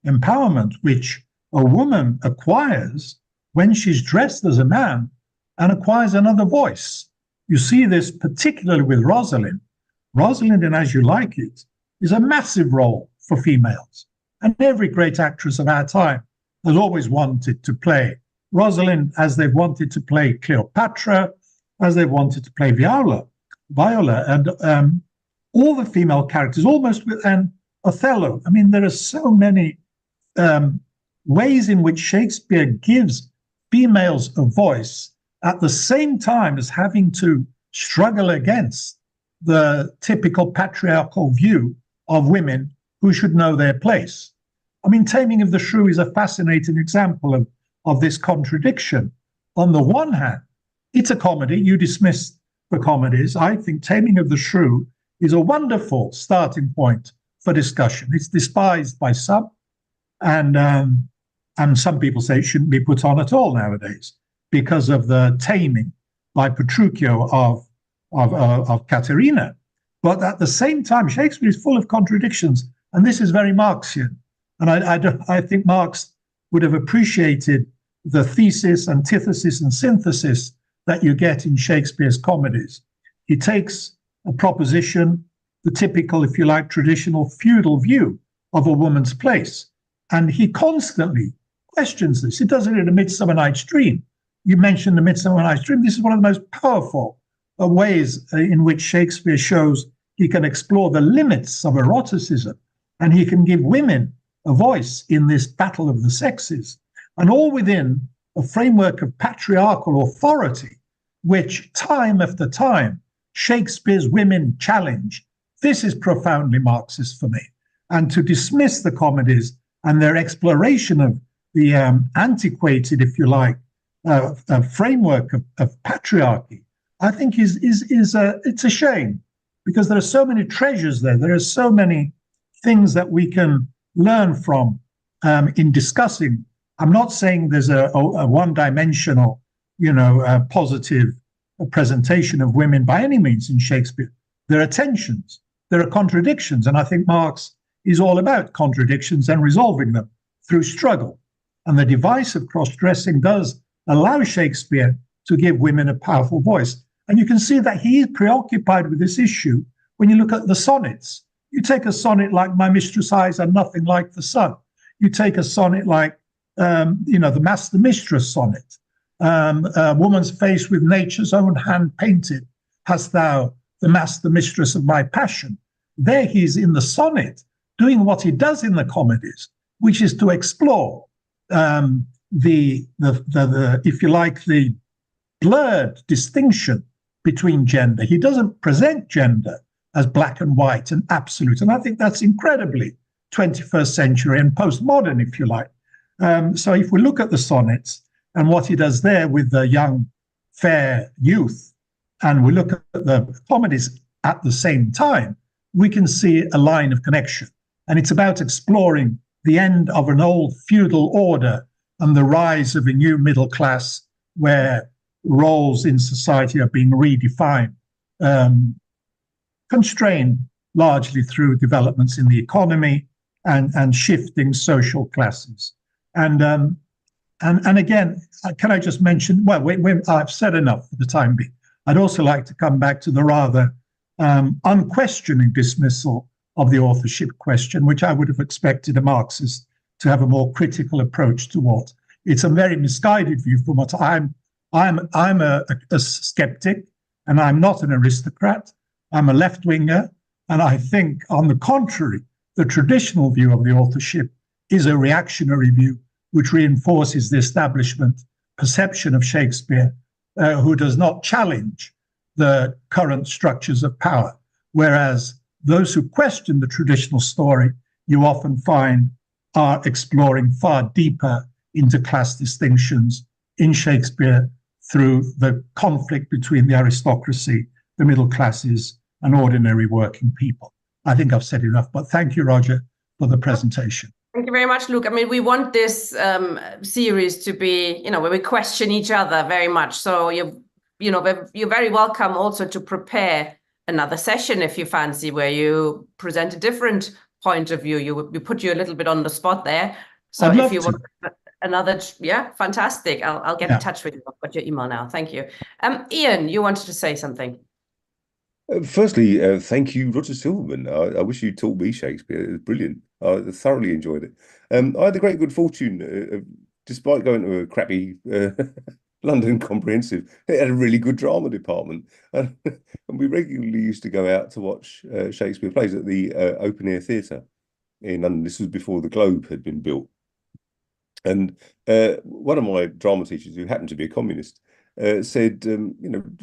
empowerment which a woman acquires when she's dressed as a man and acquires another voice. You see this particularly with Rosalind. Rosalind in As You Like It is a massive role for females. And every great actress of our time has always wanted to play Rosalind, as they've wanted to play Cleopatra, as they've wanted to play Viola, and all the female characters, almost with an Othello. I mean, there are so many ways in which Shakespeare gives females a voice at the same time as having to struggle against the typical patriarchal view of women who should know their place. I mean, Taming of the Shrew is a fascinating example of this contradiction. On the one hand, it's a comedy. You dismissed the comedies. I think Taming of the Shrew is a wonderful starting point for discussion. It's despised by some, and some people say it shouldn't be put on at all nowadays because of the taming by Petruchio of Caterina. But at the same time, Shakespeare is full of contradictions, and this is very Marxian. And I think Marx would have appreciated the thesis, antithesis, and synthesis that you get in Shakespeare's comedies. He takes a proposition, the typical, if you like, traditional feudal view of a woman's place, and he constantly questions this. He does it in A Midsummer Night's Dream. You mentioned The Midsummer Night's Dream. This is one of the most powerful ways in which Shakespeare shows he can explore the limits of eroticism, and he can give women a voice in this battle of the sexes, and all within a framework of patriarchal authority, which time after time Shakespeare's women challenge. This is profoundly Marxist for me. And to dismiss the comedies and their exploration of the antiquated, if you like, framework of patriarchy, I think it's a shame, because there are so many treasures there. There are so many things that we can learn from in discussing. I'm not saying there's a one-dimensional, positive presentation of women by any means in Shakespeare. There are tensions, there are contradictions, and I think Marx is all about contradictions and resolving them through struggle. And the device of cross-dressing does allow Shakespeare to give women a powerful voice. And you can see that he is preoccupied with this issue when you look at the sonnets. You take a sonnet like My Mistress' Eyes Are Nothing Like the Sun. You take a sonnet like, the Master Mistress sonnet. A woman's face with nature's own hand painted, hast thou, the master mistress of my passion. there he's in the sonnet doing what he does in the comedies, which is to explore the if you like, the blurred distinction between gender. He doesn't present gender as black and white and absolute. And I think that's incredibly 21st century and postmodern, if you like. So if we look at the sonnets and what he does there with the young, fair youth, and we look at the comedies at the same time, we can see a line of connection. And it's about exploring the end of an old feudal order and the rise of a new middle class where roles in society are being redefined, constrained largely through developments in the economy and shifting social classes. And again, can I just mention, well, I've said enough for the time being. I'd also like to come back to the rather unquestioning dismissal of the authorship question, which I would have expected a Marxist to have a more critical approach toward. It's a very misguided view from what I'm a skeptic, and I'm not an aristocrat. I'm a left-winger, and I think, on the contrary, the traditional view of the authorship is a reactionary view, which reinforces the establishment perception of Shakespeare, who does not challenge the current structures of power. Whereas those who question the traditional story, you often find, are exploring far deeper into class distinctions in Shakespeare through the conflict between the aristocracy, the middle classes, and ordinary working people. I think I've said enough, but thank you, Roger, for the presentation. Thank you very much, Luke. I mean, we want this series to be, where we question each other very much. So you're very welcome also to prepare another session if you fancy, where you present a different point of view. We put you a little bit on the spot there. So if you want another, fantastic. I'll get in touch with you. I've got your email now. Thank you. Ian, you wanted to say something. Firstly, thank you, Roger Silverman. I wish you taught me Shakespeare. It was brilliant. I thoroughly enjoyed it. I had the great good fortune, despite going to a crappy London Comprehensive, it had a really good drama department. And we regularly used to go out to watch Shakespeare plays at the Open Air Theatre in London. This was before the Globe had been built. And one of my drama teachers, who happened to be a communist, said,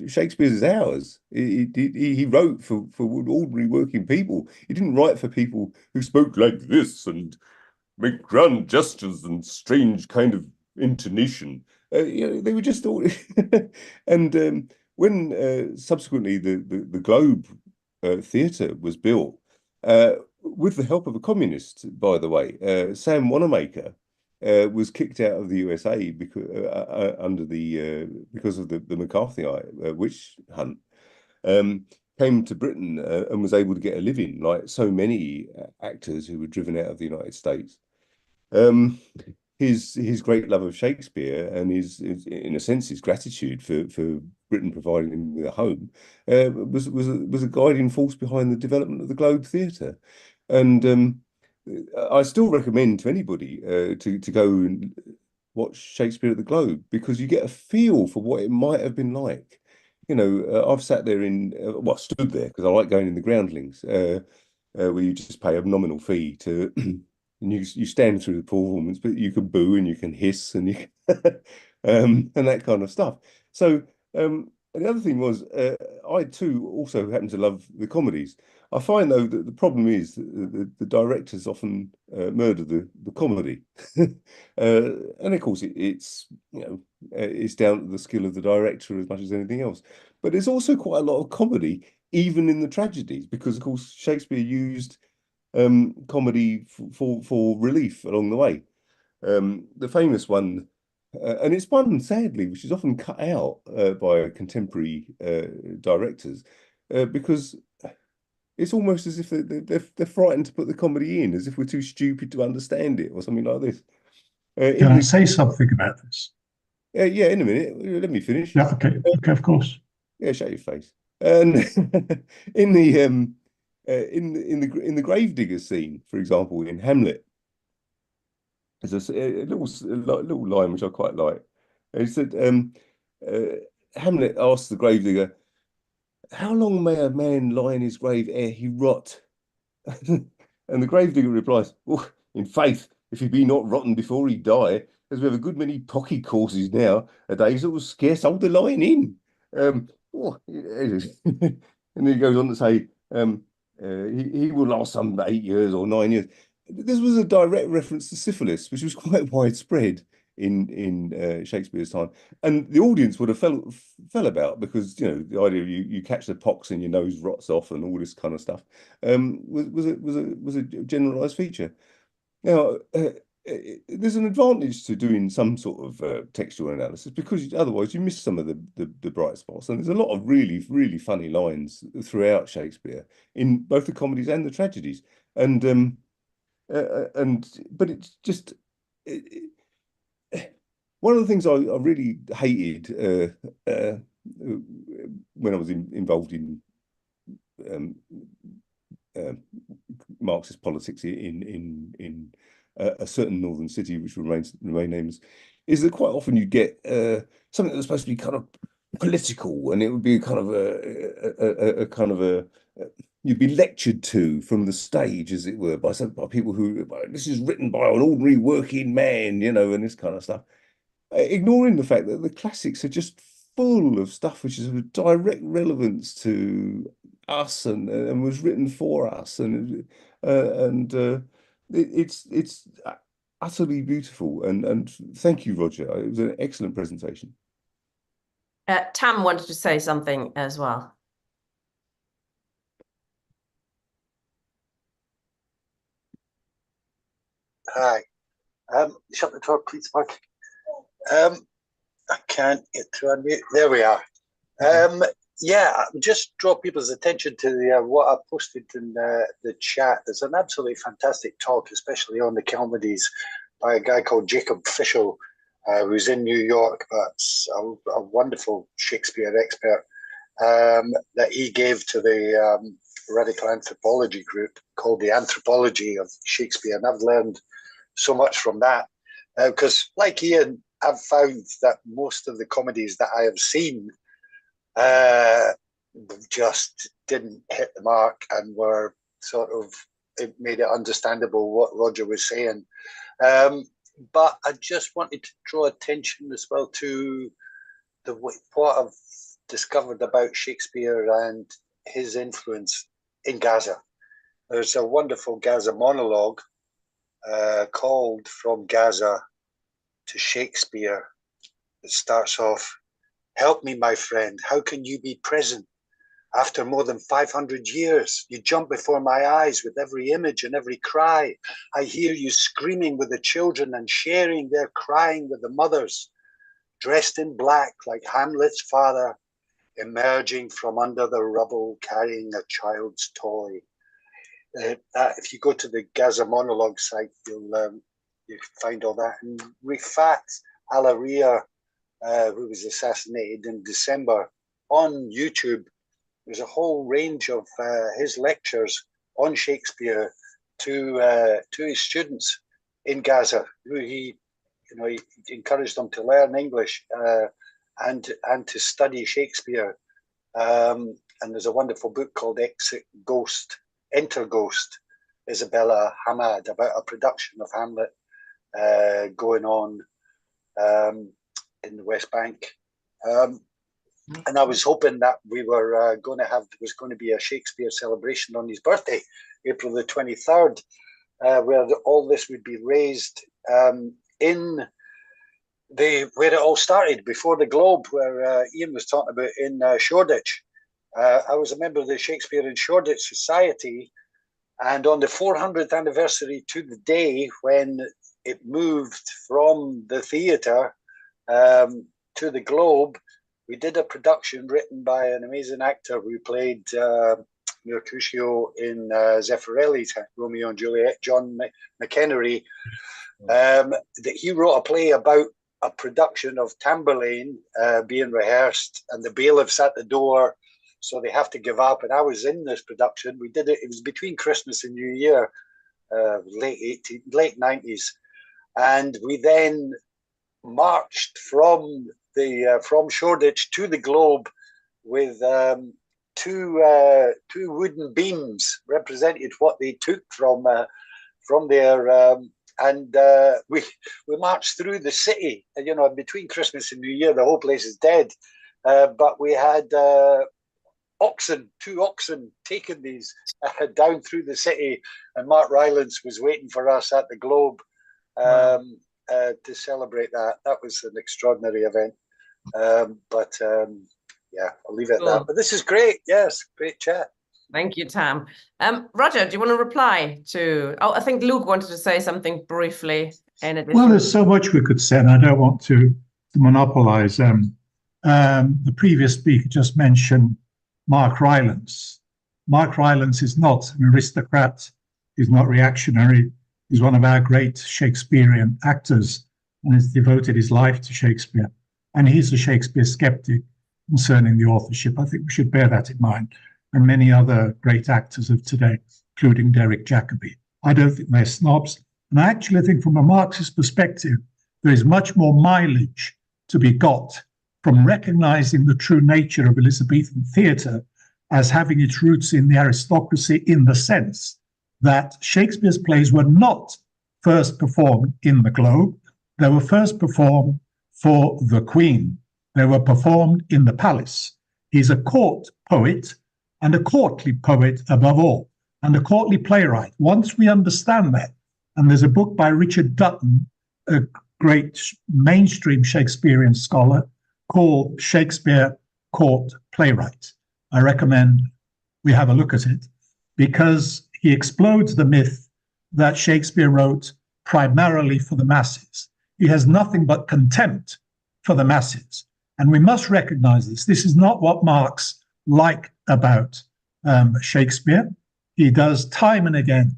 Shakespeare is ours. He wrote for ordinary working people. He didn't write for people who spoke like this and make grand gestures and strange kind of intonation. They were just all. And when subsequently the Globe Theatre was built, with the help of a communist, by the way, Sam Wanamaker was kicked out of the USA because of the McCarthyite witch hunt. Came to Britain and was able to get a living, like so many actors who were driven out of the United States. His great love of Shakespeare and his in a sense his gratitude for Britain providing him with a home was a guiding force behind the development of the Globe Theatre. And I still recommend to anybody to go and watch Shakespeare at the Globe, because you get a feel for what it might have been like. I've sat there stood there, because I like going in the groundlings, where you just pay a nominal fee to, and you stand through the performance, but you can boo and you can hiss and you and that kind of stuff. So the other thing was, I too also happen to love the comedies. I find, though, that the problem is that the directors often murder the comedy, and of course it's down to the skill of the director as much as anything else. But there's also quite a lot of comedy, even in the tragedies, because of course Shakespeare used comedy for relief along the way. The famous one, and it's one, sadly, which is often cut out by contemporary directors, because it's almost as if they're frightened to put the comedy in, as if we're too stupid to understand it, or something like this. Can I say something about this? Yeah, in a minute. Let me finish. Yeah, okay, of course. Yeah, shut your face. And in the gravedigger scene, for example, in Hamlet, there's a little line which I quite like. He said, Hamlet asked the gravedigger, "How long may a man lie in his grave ere he rot And the gravedigger replies, "Oh, in faith, if he be not rotten before he die, as we have a good many pocky courses now a days that will scarce hold the line in." Oh, and then he goes on to say, he will last some 8 years or 9 years. This was a direct reference to syphilis, which was quite widespread in Shakespeare's time, and the audience would have fell about, because the idea of you catch the pox and your nose rots off and all this kind of stuff was a generalized feature. Now, there's an advantage to doing some sort of textual analysis, because otherwise you miss some of the bright spots. And there's a lot of really, really funny lines throughout Shakespeare, in both the comedies and the tragedies. But it's just one of the things I really hated when I was involved in Marxist politics in a certain northern city, which remain nameless, is that quite often you get something that's supposed to be kind of political, and it would be kind of you'd be lectured to from the stage, as it were, by people who, this is written by an ordinary working man, and this kind of stuff, ignoring the fact that the classics are just full of stuff which is of direct relevance to us and was written for us, and it's utterly beautiful. And thank you, Roger. It was an excellent presentation. Tam wanted to say something as well. Hi. Shut the door, please, Mark. I can't get to unmute. There we are. Yeah, just draw people's attention to what I posted in the chat. There's an absolutely fantastic talk, especially on the comedies, by a guy called Jacob Fischel, who's in New York, but a wonderful Shakespeare expert, that he gave to the Radical Anthropology group, called The Anthropology of Shakespeare. And I've learned so much from that, because like Ian, I've found that most of the comedies that I have seen just didn't hit the mark, and were sort of, it made it understandable what Roger was saying. But I just wanted to draw attention as well to what I've discovered about Shakespeare and his influence in Gaza. There's a wonderful Gaza monologue called From Gaza to Shakespeare. It starts off, "Help me, my friend, how can you be present? After more than 500 years, you jump before my eyes with every image and every cry. I hear you screaming with the children and sharing their crying with the mothers, dressed in black like Hamlet's father, emerging from under the rubble carrying a child's toy." If you go to the Gaza monologue site, you'll find all that. And Rifat Alaria, who was assassinated in December, on YouTube, there's a whole range of his lectures on Shakespeare to his students in Gaza, who he encouraged them to learn English and to study Shakespeare. And there's a wonderful book called Enter Ghost, Isabella Hamad, about a production of Hamlet going on in the West Bank. And I was hoping that we were going to have, there was going to be a Shakespeare celebration on his birthday, April the 23rd, where all this would be raised in where it all started, before the Globe, where Ian was talking about, in Shoreditch. I was a member of the Shakespeare in Shoreditch Society, and on the 400th anniversary to the day when it moved from the theatre to the Globe, we did a production written by an amazing actor who played Mercutio in Zeffirelli's Romeo and Juliet, John McEnery. That he wrote a play about a production of Tamburlaine being rehearsed, and the bailiff's at the door, so they have to give up. And I was in this production. We did it. It was between Christmas and New Year, late 90s, and we then marched from Shoreditch to the Globe with two wooden beams represented what they took from there. And we marched through the city. You know, between Christmas and New Year, the whole place is dead. But we had two oxen taking these down through the city, and Mark Rylance was waiting for us at the Globe to celebrate that. That was an extraordinary event. Yeah, I'll leave it at that. But this is great. Yes, great chat. Thank you, Tam. Roger, do you want to reply to? Oh, I think Luke wanted to say something briefly. In addition. Well, there's so much we could say, and I don't want to monopolize. The previous speaker just mentioned Mark Rylance. Mark Rylance is not an aristocrat. He's not reactionary. He's one of our great Shakespearean actors and has devoted his life to Shakespeare. And he's a Shakespeare skeptic concerning the authorship. I think we should bear that in mind. And many other great actors of today, including Derek Jacobi. I don't think they're snobs. And I actually think from a Marxist perspective, there is much more mileage to be got from recognizing the true nature of Elizabethan theatre as having its roots in the aristocracy, in the sense that Shakespeare's plays were not first performed in the Globe. They were first performed for the Queen. They were performed in the palace. He's a court poet, and a courtly poet above all, and a courtly playwright. Once we understand that, and there's a book by Richard Dutton, a great mainstream Shakespearean scholar, called Shakespeare Court Playwright. I recommend we have a look at it, because he explodes the myth that Shakespeare wrote primarily for the masses. He has nothing but contempt for the masses. And we must recognize this. This is not what Marx liked about Shakespeare. He does time and again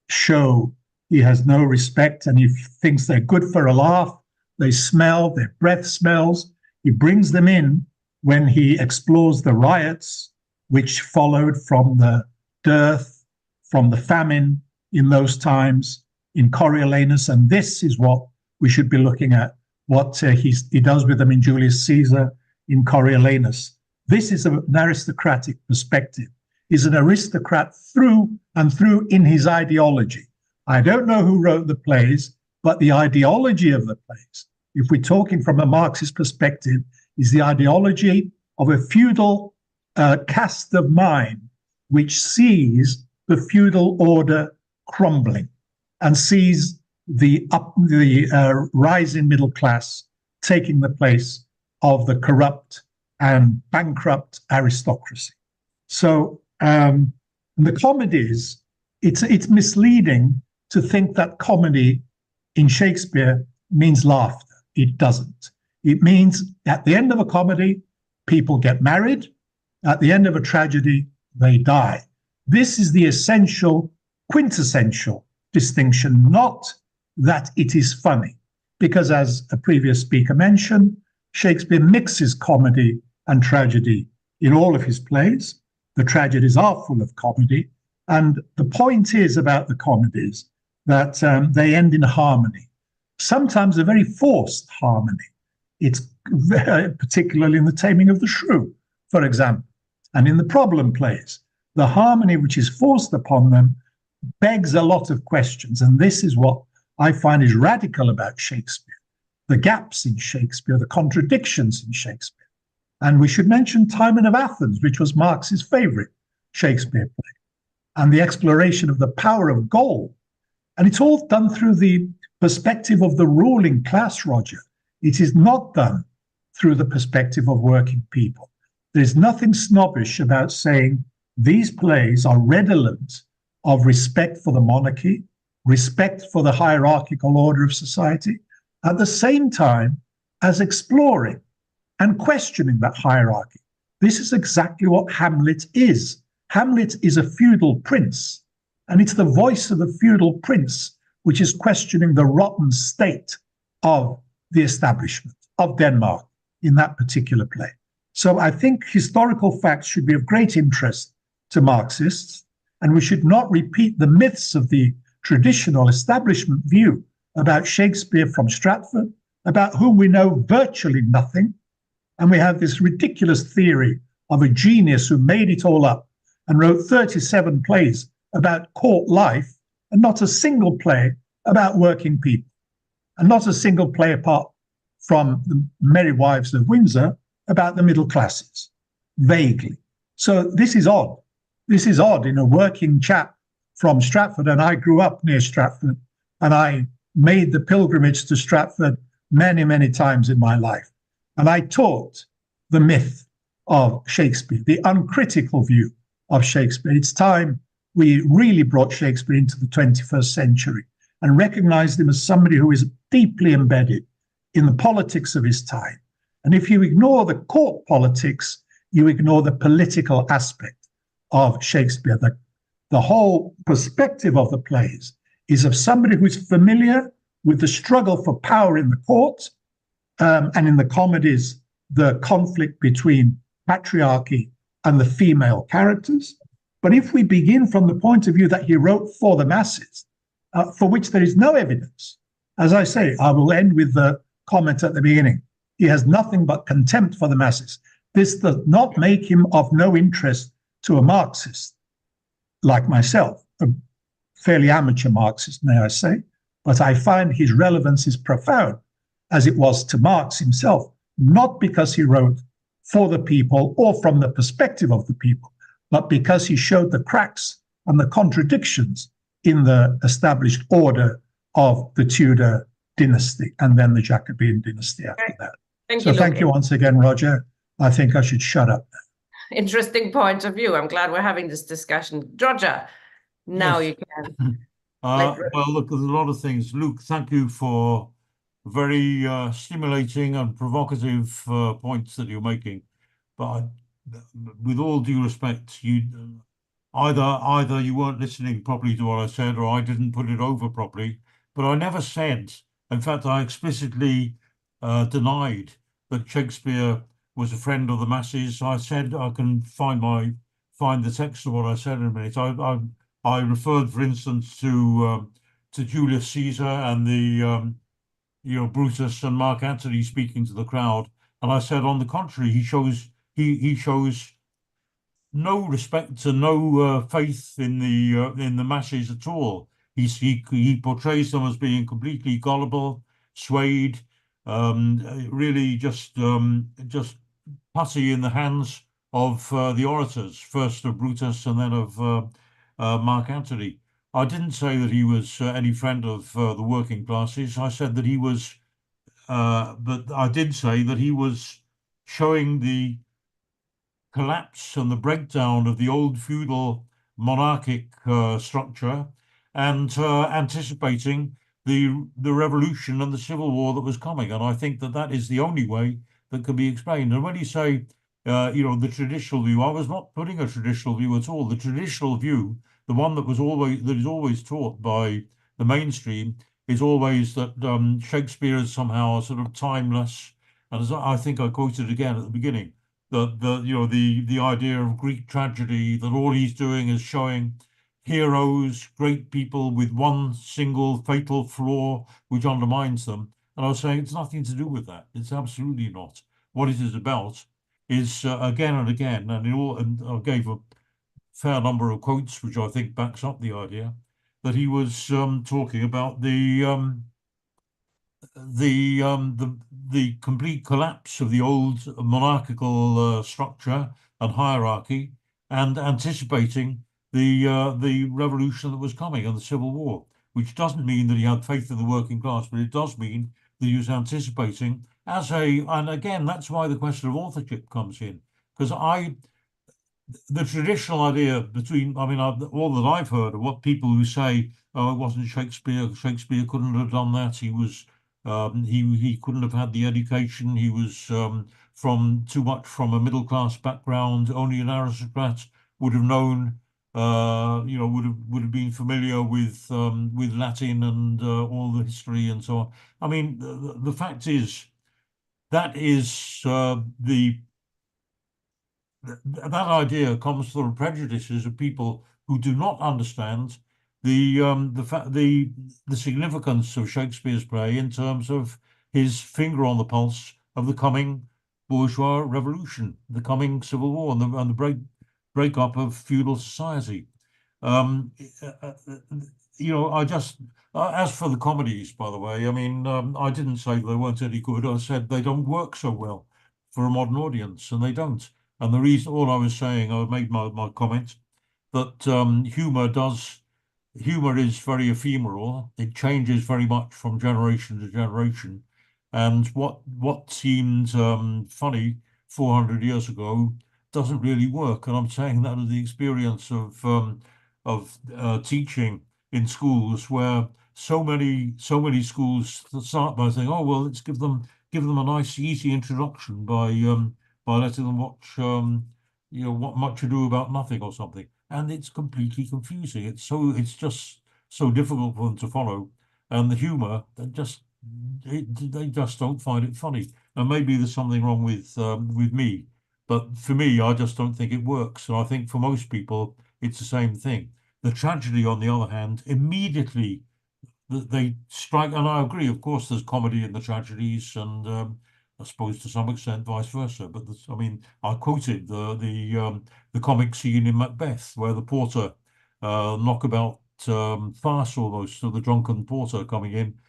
show he has no respect, and he thinks they're good for a laugh. They smell, their breath smells. He brings them in when he explores the riots which followed from the dearth, from the famine in those times in Coriolanus. And this is what we should be looking at, what he does with them in Julius Caesar, in Coriolanus. This is an aristocratic perspective. He's an aristocrat through and through in his ideology. I don't know who wrote the plays, but the ideology of the plays, if we're talking from a Marxist perspective, is the ideology of a feudal cast of mind which sees the feudal order crumbling and sees the rising middle class taking the place of the corrupt and bankrupt aristocracy. So the comedies, it's misleading to think that comedy in Shakespeare means laughter. It doesn't. It means at the end of a comedy, people get married. At the end of a tragedy, they die. This is the essential, quintessential distinction, not that it is funny. Because as a previous speaker mentioned, Shakespeare mixes comedy and tragedy in all of his plays. The tragedies are full of comedy. And the point is about the comedies that they end in harmony, sometimes a very forced harmony. It's particularly in The Taming of the Shrew, for example, and in the problem plays. The harmony which is forced upon them begs a lot of questions. And this is what I find is radical about Shakespeare, the gaps in Shakespeare, the contradictions in Shakespeare. And we should mention Timon of Athens, which was Marx's favorite Shakespeare play, and the exploration of the power of gold. And it's all done through the perspective of the ruling class, Roger. It is not done through the perspective of working people. There's nothing snobbish about saying these plays are redolent of respect for the monarchy, respect for the hierarchical order of society, at the same time as exploring and questioning that hierarchy. This is exactly what Hamlet is. Hamlet is a feudal prince, and it's the voice of the feudal prince which is questioning the rotten state of the establishment of Denmark in that particular play. So I think historical facts should be of great interest to Marxists, and we should not repeat the myths of the traditional establishment view about Shakespeare from Stratford, about whom we know virtually nothing. And we have this ridiculous theory of a genius who made it all up and wrote 37 plays about court life and not a single play about working people, and not a single play apart from the Merry Wives of Windsor about the middle classes, vaguely. So this is odd. This is odd in a working chap from Stratford, and I grew up near Stratford, and I made the pilgrimage to Stratford many, many times in my life. And I taught the myth of Shakespeare, the uncritical view of Shakespeare. It's time we really brought Shakespeare into the 21st century and recognized him as somebody who is deeply embedded in the politics of his time. And if you ignore the court politics, you ignore the political aspect of Shakespeare. The whole perspective of the plays is of somebody who's familiar with the struggle for power in the court, and in the comedies, the conflict between patriarchy and the female characters. But if we begin from the point of view that he wrote for the masses, for which there is no evidence, as I say, I will end with the comment at the beginning. He has nothing but contempt for the masses. This does not make him of no interest to a Marxist like myself, a fairly amateur Marxist, may I say, but I find his relevance is profound, as it was to Marx himself, not because he wrote for the people or from the perspective of the people, but because he showed the cracks and the contradictions in the established order of the Tudor dynasty and then the Jacobean dynasty after that. Thank you once again, Roger. I think I should shut up now. Interesting point of view. I'm glad we're having this discussion. Roger, now Yes. you can. Well, look, there's a lot of things. Luke, thank you for very stimulating and provocative points that you're making. But with all due respect, you either you weren't listening properly to what I said, or I didn't put it over properly. But I never said, in fact, I explicitly denied that Shakespeare was a friend of the masses. I said I can find the text of what I said in a minute. I referred, for instance, to Julius Caesar and the Brutus and Mark Antony speaking to the crowd, and I said, on the contrary, he shows no respect and no faith in the masses at all. He portrays them as being completely gullible, swayed, really just putty in the hands of the orators, first of Brutus and then of Mark Antony. I didn't say that he was any friend of the working classes. I said that he was, but I did say that he was showing the collapse and the breakdown of the old feudal monarchic structure and anticipating the revolution and the civil war that was coming. And I think that that is the only way that can be explained. And when you say, the traditional view, I was not putting a traditional view at all. The traditional view, the one that is always taught by the mainstream, is always that Shakespeare is somehow sort of timeless. And as I think I quoted again at the beginning, the idea of Greek tragedy, that all he's doing is showing heroes, great people with one single fatal flaw which undermines them. And I was saying it's nothing to do with that. It's absolutely not. What it is about is again and again, and I gave a fair number of quotes which I think backs up the idea that he was talking about the complete collapse of the old monarchical structure and hierarchy, and anticipating the revolution that was coming and the civil war, which doesn't mean that he had faith in the working class, but it does mean that he was anticipating and again, that's why the question of authorship comes in, because the traditional idea all that I've heard of what people who say, oh, it wasn't Shakespeare couldn't have done that, he was he couldn't have had the education, he was too much from a middle class background, only an aristocrat would have known, would have been familiar with Latin and all the history and so on. I mean, the fact is that that idea comes from the prejudices of people who do not understand the significance of Shakespeare's play in terms of his finger on the pulse of the coming bourgeois revolution, the coming civil war, and the breakup of feudal society. I just, as for the comedies, by the way, I mean, I didn't say they weren't any good. I said they don't work so well for a modern audience, and they don't. And the reason, all I was saying, I made my comment that humor is very ephemeral. It changes very much from generation to generation. And what seemed funny 400 years ago doesn't really work. And I'm saying that as the experience of teaching in schools, where so many schools start by saying, "Oh well, let's give them a nice easy introduction by letting them watch What Much Ado About Nothing or something," and it's completely confusing. It's just so difficult for them to follow, and the humor they just don't find it funny. And maybe there's something wrong with me, but for me, I just don't think it works. And I think for most people, it's the same thing. The tragedy, on the other hand, immediately they strike, and I agree, of course, there's comedy in the tragedies, and I suppose to some extent vice versa. But I quoted the comic scene in Macbeth, where the porter, knockabout farce almost, so the drunken porter coming in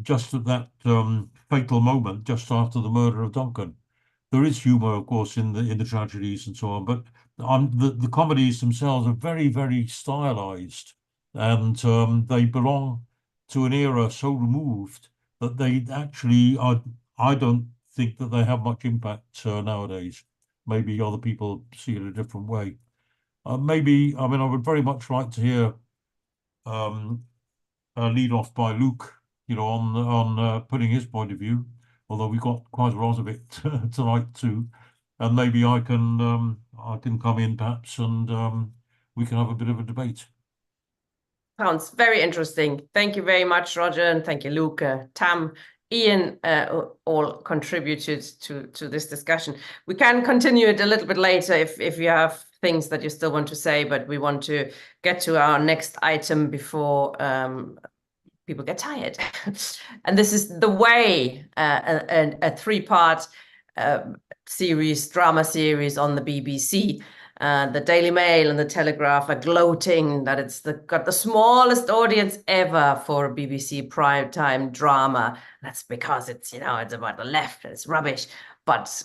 just at that fatal moment, just after the murder of Duncan. There is humor, of course, in the tragedies and so on, but the comedies themselves are very, very stylized, and they belong to an era so removed that they actually are. I don't think that they have much impact nowadays. Maybe other people see it a different way. I would very much like to hear a lead off by Luke, on putting his point of view, although we got quite a lot of it tonight too. And maybe I can come in perhaps, and we can have a bit of a debate. Sounds very interesting. Thank you very much, Roger, and thank you, Luke, Tam, Ian, all contributed to this discussion. We can continue it a little bit later if you have things that you still want to say, but we want to get to our next item before people get tired. And this is The Way, a three-part drama series on the BBC. The Daily Mail and the Telegraph are gloating that it's got the smallest audience ever for a BBC primetime drama. That's because it's about the left and it's rubbish. But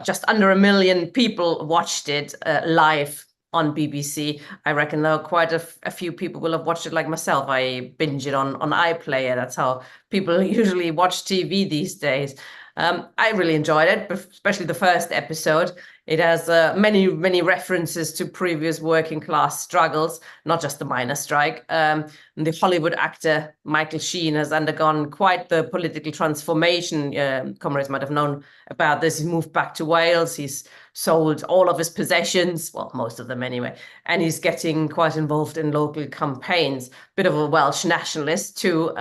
just under 1 million people watched it live on BBC. I reckon there are quite a few people will have watched it like myself. I binge it on iPlayer. That's how people usually watch TV these days. I really enjoyed it, especially the first episode. It has many, many references to previous working class struggles, not just the miners' strike. And the Hollywood actor Michael Sheen has undergone quite the political transformation. Comrades might have known about this. He moved back to Wales. He's sold all of his possessions, well, most of them anyway, and he's getting quite involved in local campaigns. Bit of a Welsh nationalist too,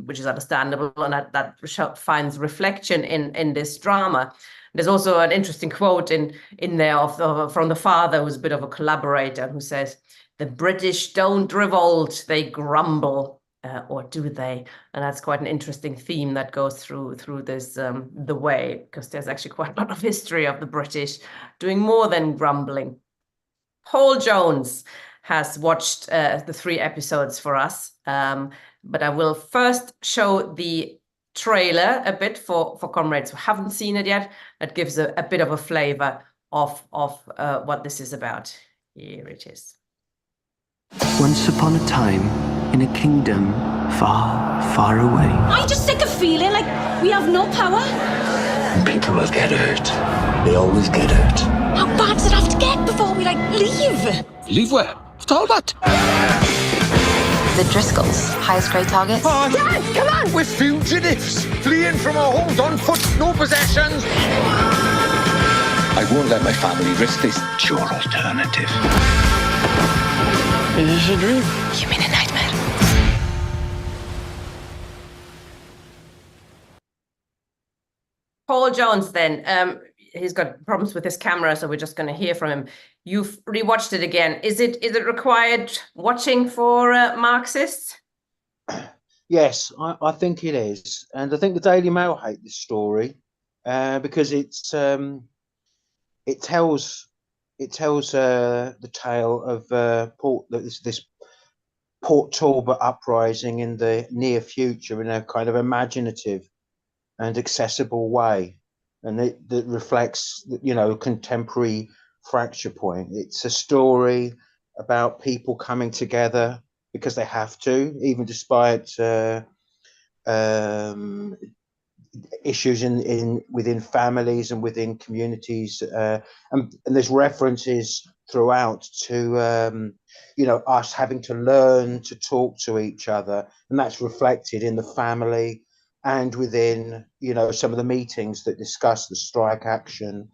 which is understandable, and that finds reflection in this drama. There's also an interesting quote in there from the father, who's a bit of a collaborator, who says, "The British don't revolt, they grumble," or do they? And that's quite an interesting theme that goes through this The Way, because there's actually quite a lot of history of the British doing more than grumbling. Paul Jones has watched the 3 episodes for us, but I will first show the trailer a bit for comrades who haven't seen it yet. That gives a bit of a flavor of what this is about. Here it is. Once upon a time, in a kingdom far, far away. I just sick of feeling like we have no power. People will get hurt. They always get hurt. How bad does it have to get before we leave? Leave where? After all that? The Driscolls, highest grade target. Dad, come on! We're fugitives, fleeing from our homes on foot, no possessions. I won't let my family risk this. It's your alternative. Is this a dream? You mean a nightmare? Paul Jones then, he's got problems with his camera, so we're just going to hear from him. You've rewatched it again. Is it required watching for Marxists? Yes, I think it is. And I think the Daily Mail hate this story. because it tells the tale of this Port Talbot uprising in the near future in a kind of imaginative and accessible way, and that reflects, contemporary fracture point. It's a story about people coming together because they have to, even despite issues within families and within communities, and there's references throughout to us having to learn to talk to each other, and that's reflected in the family and within some of the meetings that discuss the strike action,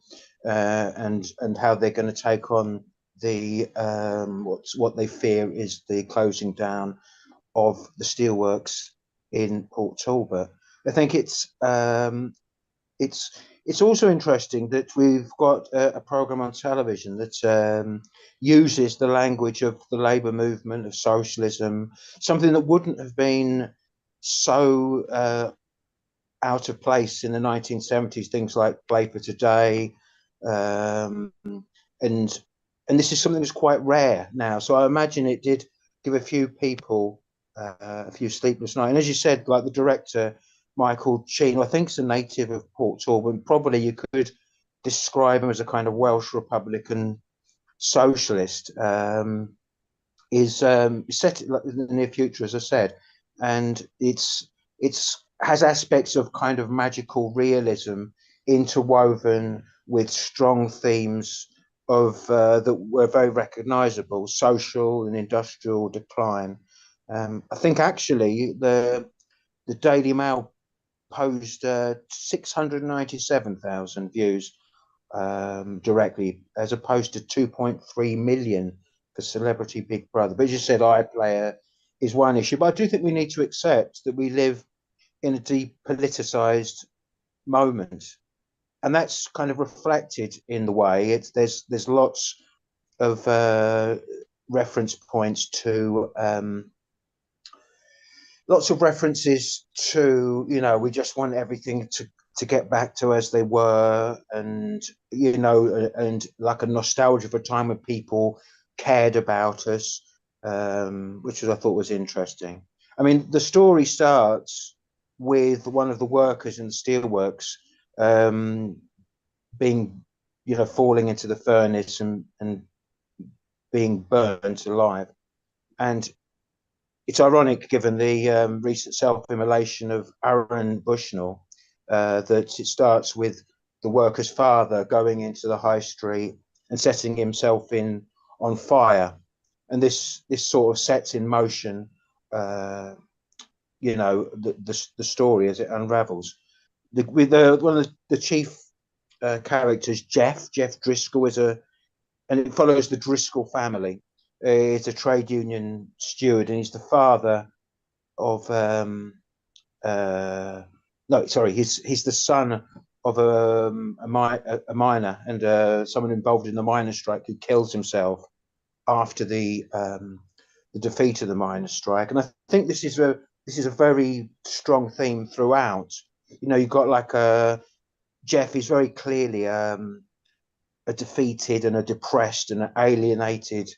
and how they're going to take on the what they fear is the closing down of the steelworks in Port Talbot. I think it's also interesting that we've got a program on television that uses the language of the labour movement, of socialism, something that wouldn't have been so out of place in the 1970s. Things like Play for Today, and this is something that's quite rare now. So I imagine it did give a few people a few sleepless nights. And as you said, like the director, Michael Sheen, I think is a native of Port Talbot. Probably you could describe him as a kind of Welsh Republican socialist. Is set in the near future, as I said, and it's has aspects of kind of magical realism interwoven with strong themes of that were very recognizable: social and industrial decline. I think actually the Daily Mail posed 697,000 views directly, as opposed to 2.3 million for Celebrity Big Brother. But as you said, iPlayer is one issue. But I do think we need to accept that we live in a depoliticized moment, and that's kind of reflected in the way there's lots of reference points to lots of references to we just want everything to get back to as they were, and and like a nostalgia for a time when people cared about us, which I thought was interesting. I mean, the story starts with one of the workers in the steelworks being falling into the furnace and being burnt alive. And it's ironic, given the recent self-immolation of Aaron Bushnell, that it starts with the worker's father going into the high street and setting himself on fire, and this sort of sets in motion, the story as it unravels. With one of the chief characters, Jeff Driscoll, and it follows the Driscoll family. He's a trade union steward, and he's the father of he's the son of a miner and someone involved in the miners' strike who kills himself after the defeat of the miners' strike. And I think this is a very strong theme throughout. You've got like Jeff is very clearly a defeated and a depressed and an alienated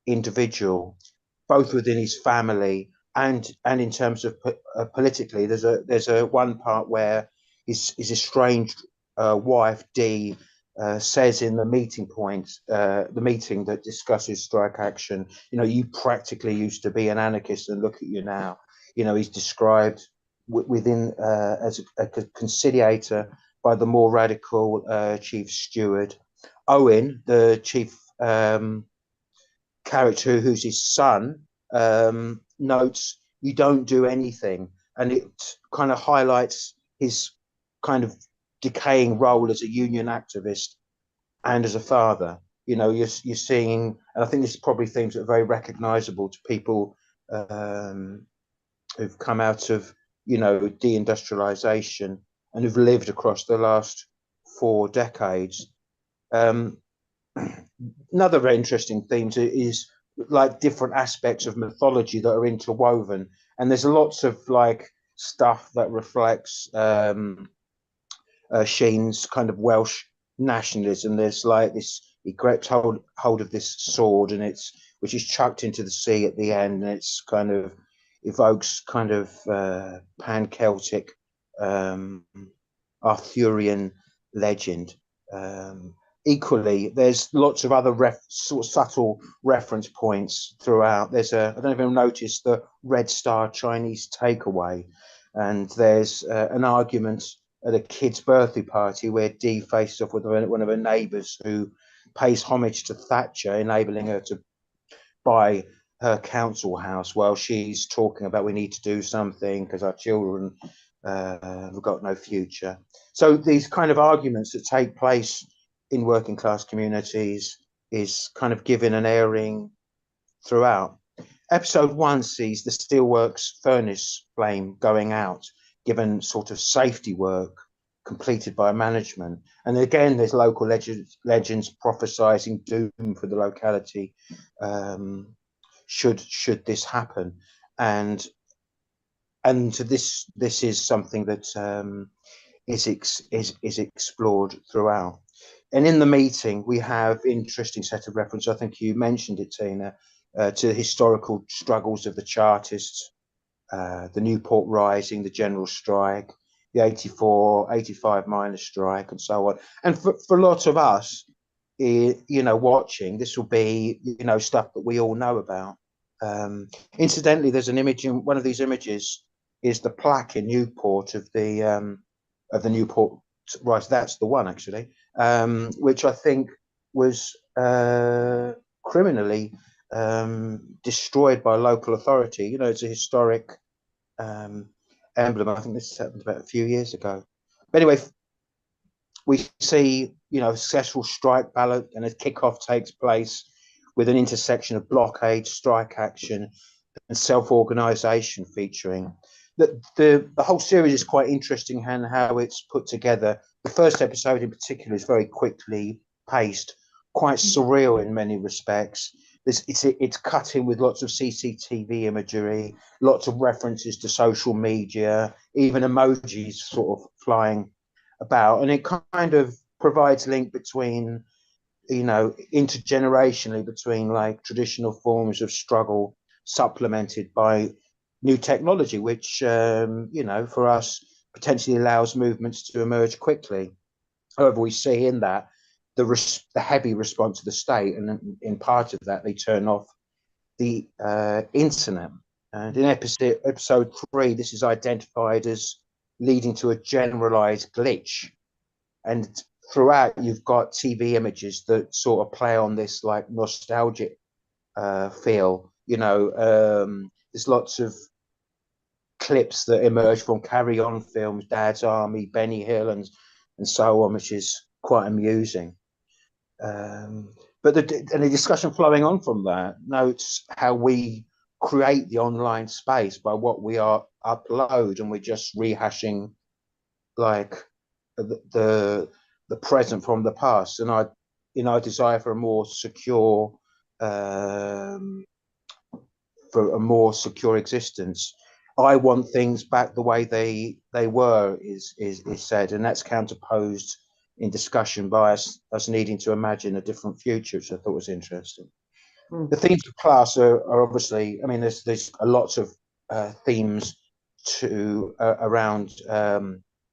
individual, both within his family and in terms of politically. There's a one part where his estranged wife Dee says in the meeting that discusses strike action, you practically used to be an anarchist, and look at you now. He's described within as a conciliator by the more radical chief steward. Owen, the chief character, who's his son, notes you don't do anything, and it kind of highlights his kind of decaying role as a union activist and as a father. You're seeing, and I think this is probably themes that are very recognizable to people who've come out of deindustrialization and who've lived across the last 4 decades. Another very interesting theme is like different aspects of mythology that are interwoven, and there's lots of like stuff that reflects a Sheen's kind of Welsh nationalism. There's like this, he grabs hold of this sword, and which is chucked into the sea at the end, and it's kind of evokes kind of pan-Celtic Arthurian legend. Equally, there's lots of other sort of subtle reference points throughout. I don't know if you've noticed the Red Star Chinese takeaway, and there's an argument at a kid's birthday party where Dee faces off with one of her neighbours who pays homage to Thatcher, enabling her to buy her council house while she's talking about we need to do something because our children have got no future. So these kind of arguments that take place in working class communities is kind of given an airing throughout. Episode 1 sees the steelworks furnace flame going out, given sort of safety work completed by management. And again, there's local legends prophesizing doom for the locality should this happen. And this is something that is explored throughout. And in the meeting, we have interesting set of reference. I think you mentioned it, Tina, to the historical struggles of the Chartists, the Newport Rising, the General Strike, the 85 miners' strike, and so on. And for a lot of us, watching, this will be, stuff that we all know about. Incidentally, there's an image in one of these images is the plaque in Newport of the Newport. Right, that's the one actually, which I think was criminally destroyed by local authority. It's a historic emblem. I think this happened about a few years ago. But anyway, we see, a successful strike ballot, and a kickoff takes place with an intersection of blockade, strike action, and self-organisation featuring. The whole series is quite interesting and how it's put together. The first episode in particular is very quickly paced, quite surreal in many respects. It's cut in with lots of CCTV imagery, lots of references to social media, even emojis sort of flying about, and it kind of provides link between, intergenerationally between like traditional forms of struggle supplemented by new technology, which, for us potentially allows movements to emerge quickly. However, we see in that the heavy response of the state, and in part of that, they turn off the internet. And in episode 3, this is identified as leading to a generalized glitch. And throughout, you've got TV images that sort of play on this like nostalgic feel. There's lots of clips that emerge from Carry On films, Dad's Army, Benny Hill, and so on, which is quite amusing. But the discussion flowing on from that notes how we create the online space by what we upload, and we're just rehashing like the present from the past. And I desire for a more secure existence. I want things back the way they were, is said, and that's counterposed in discussion by us needing to imagine a different future, which I thought was interesting. The themes of class are obviously, there's a lot of themes around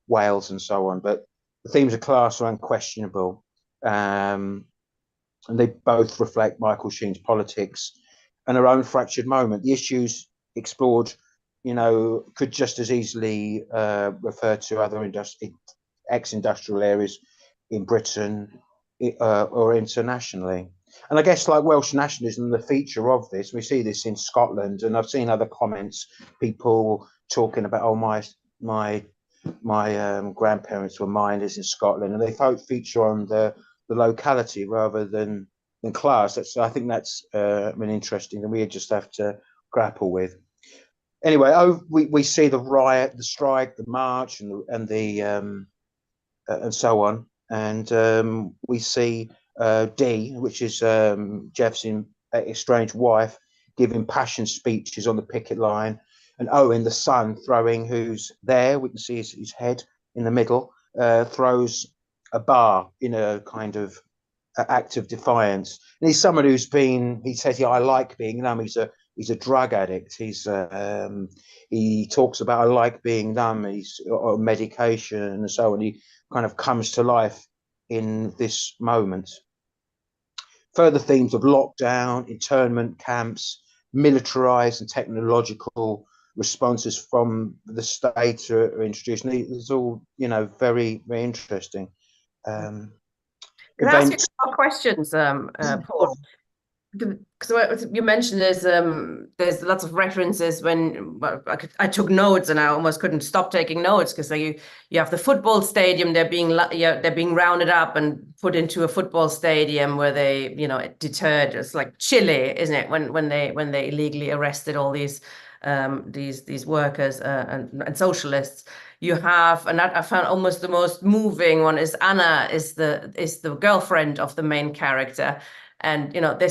Wales and so on, but the themes of class are unquestionable, and they both reflect Michael Sheen's politics and our own fractured moment. The issues explored, could just as easily refer to other ex-industrial areas in Britain or internationally. And I guess like Welsh nationalism, the feature of this, we see this in Scotland, and I've seen other comments, people talking about, oh, my grandparents were miners in Scotland, and they feature on the locality rather than class. I think that's interesting, and we just have to grapple with. Anyway, we see the riot, the strike, the march, and so on, and we see Dee, which is Jeff's estranged wife, giving passion speeches on the picket line, and Owen, the son, who's there. We can see his head in the middle, throws a bar in a kind of act of defiance. And he's someone who's been, he says, yeah, I like being numb. He's a drug addict. He talks about, I like being numb. He's on medication and so on. He kind of comes to life in this moment. Further themes of lockdown, internment camps, militarized and technological responses from the state are introduced. And it's all, you know, very, very interesting. Can I ask you a couple of questions, Paul? Because you mentioned there's lots of references when I took notes and I almost couldn't stop taking notes because you have the football stadium, they're being rounded up and put into a football stadium where they, you know, deterred. It's like Chile, isn't it, when they illegally arrested all these workers and socialists. You have, and I found almost the most moving one is Anna is the girlfriend of the main character. And, you know, the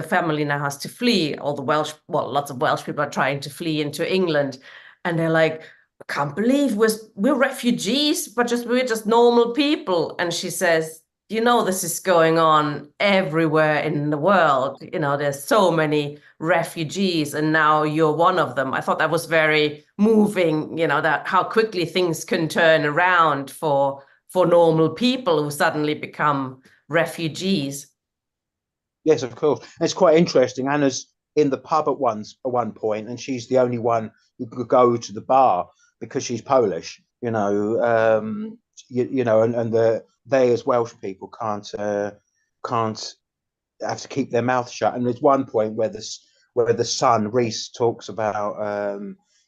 family now has to flee. All the lots of Welsh people are trying to flee into England. And they're like, I can't believe we're refugees, but we're just normal people. And she says, you know, this is going on everywhere in the world. You know, there's so many refugees and now you're one of them. I thought that was very moving, you know, that how quickly things can turn around for normal people who suddenly become refugees. Yes, of course. It's quite interesting. Anna's in the pub at one point, and she's the only one who could go to the bar because she's Polish. You know, you know, and they as Welsh people can't have to keep their mouth shut. And there's one point where the son Rhys talks about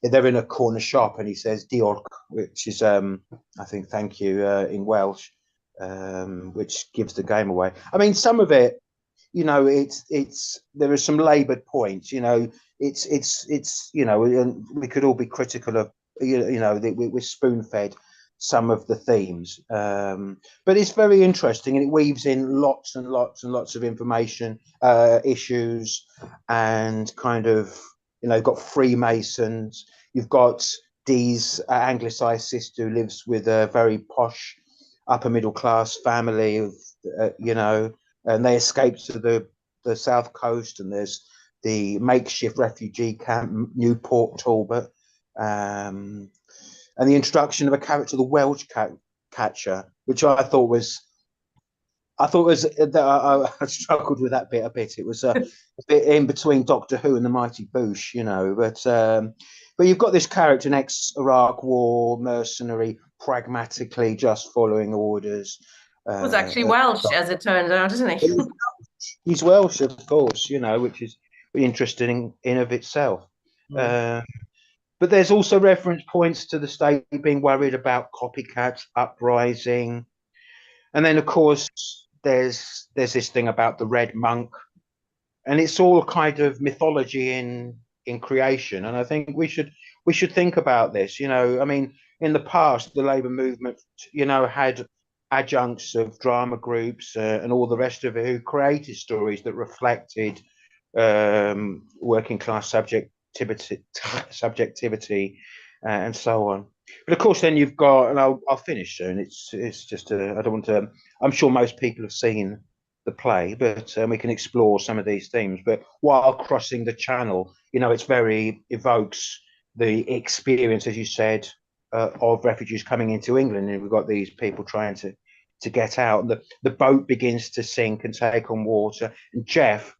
they're in a corner shop and he says diolch, which is I think thank you in Welsh, which gives the game away. I mean, some of it, you know, it's there are some laboured points. You know, it's you know, and we could all be critical of you know we're spoon fed some of the themes, but it's very interesting and it weaves in lots and lots and lots of information, issues, and kind of, you know, you've got Freemasons, you've got Dee's anglicised sister who lives with a very posh upper middle class family of you know, and they escape to the south coast, and there's the makeshift refugee camp Newport Talbot, and the introduction of a character, the Welsh catcher, which I struggled with that bit a bit. It was a bit in between Doctor Who and the Mighty Boosh, you know. But you've got this character, an ex-Iraq War mercenary, pragmatically just following orders. He was actually Welsh, as it turns out, isn't he? He's Welsh, of course, you know, which is interesting in of itself. But there's also reference points to the state being worried about copycat uprising. And then, of course, there's this thing about the Red Monk. And it's all kind of mythology in creation. And I think we should think about this. You know, I mean, in the past, the Labour movement, you know, had adjuncts of drama groups and all the rest of it who created stories that reflected working class subjectivity and so on. But of course, then you've got, and I'll finish soon. It's just I don't want to. I'm sure most people have seen the play, but we can explore some of these themes. But while crossing the channel, you know, it's very evokes the experience, as you said, of refugees coming into England, and we've got these people trying to get out. The boat begins to sink and take on water, and Jeff,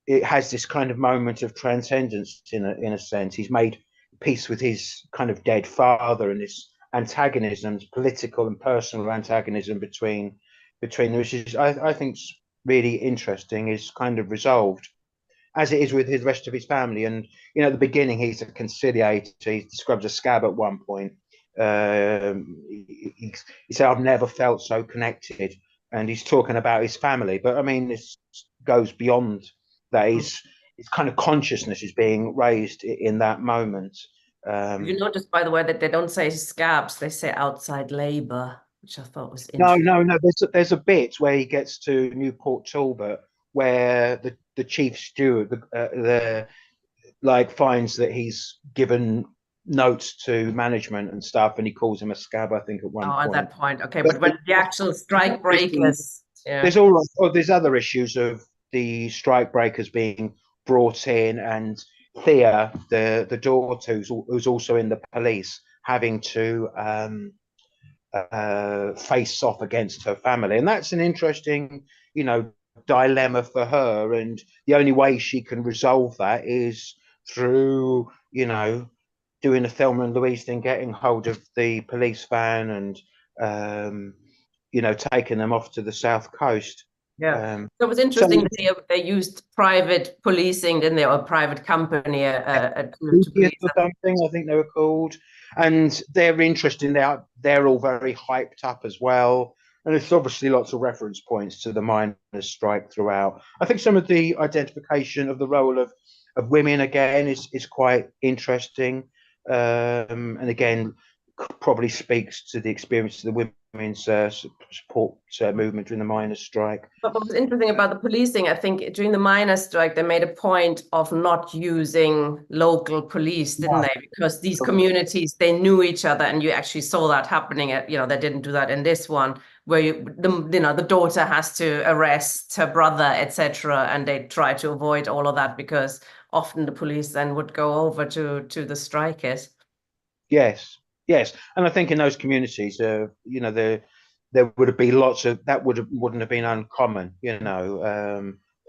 it has this kind of moment of transcendence in a sense. He's made peace with his kind of dead father, and this antagonism, political and personal antagonism between them, which is I think really interesting, is kind of resolved, as it is with the rest of his family. And you know, at the beginning, he's a conciliator. He describes a scab at one point. He said, "I've never felt so connected," and he's talking about his family. But I mean, this goes beyond that. His kind of consciousness is being raised in that moment. You notice, by the way, that they don't say scabs; they say outside labour, which I thought was interesting. No. There's a bit where he gets to Newport Talbot where the chief steward, the like, finds that he's given notes to management and stuff, and he calls him a scab, I think, at one Oh, point. at that point, okay. But when the actual strike breakers, there's there's other issues of the strike breakers being brought in, and Thea, the daughter, who's also in the police, having to face off against her family, and that's an interesting, dilemma for her. And the only way she can resolve that is through, doing a Thelma and Louise thing, getting hold of the police van and taking them off to the south coast. So it was interesting that they used private policing, didn't they, or a private company to police or something, I think they were called. And they're interesting. They're all very hyped up as well. And there's obviously lots of reference points to the miners' strike throughout. I think some of the identification of the role of women again is quite interesting. And again, probably speaks to the experience of the women's support movement during the miners' strike. But what was interesting about the policing, I think during the miners' strike, they made a point of not using local police, didn't they? Because these communities, they knew each other, and you actually saw that happening. They didn't do that in this one, where the daughter has to arrest her brother, etc., and they try to avoid all of that because often the police then would go over to the strikers. Yes, and I think in those communities, there would have been lots of that. Wouldn't have been uncommon.